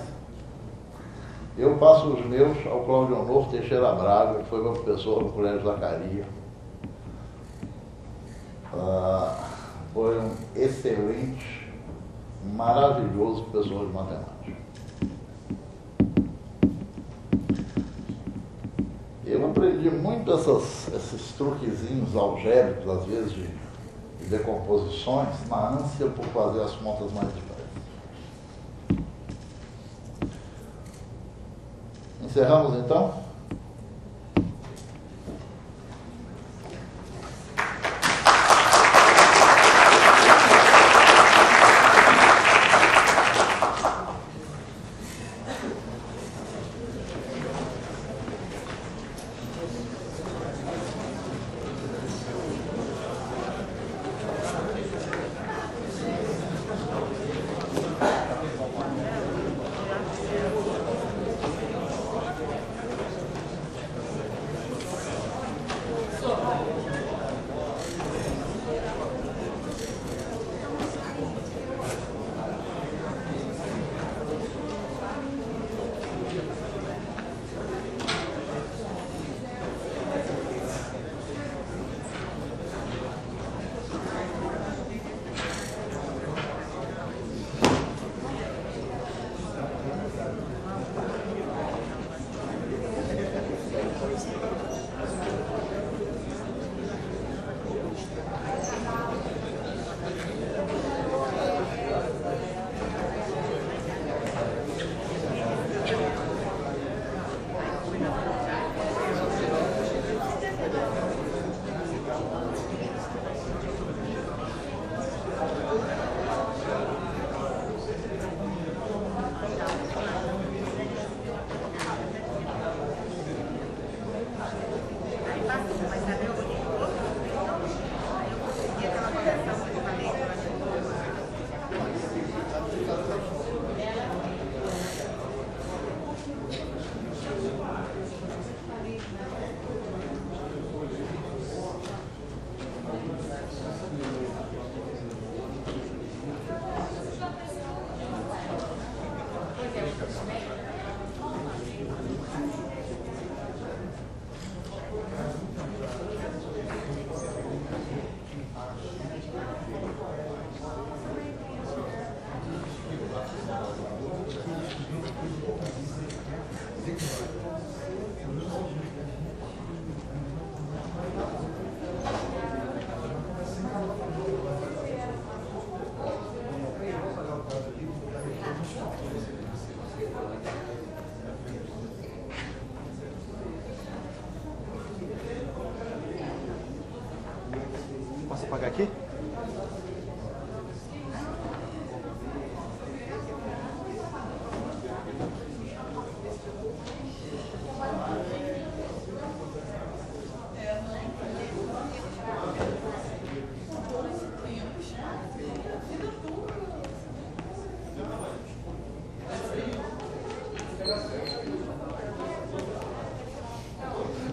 Eu passo os meus ao Cláudio Honor Teixeira Braga, que foi meu professor no Colégio Zacaria. Foi um excelente, maravilhoso professor de matemática. muito esses truquezinhos algébricos, às vezes, de decomposições, na ânsia por fazer as contas mais depressa. Encerramos, então? Posso apagar aqui?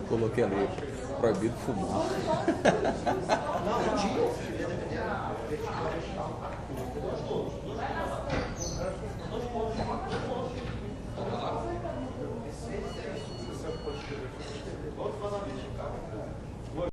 Coloquei ali, proibido fumar.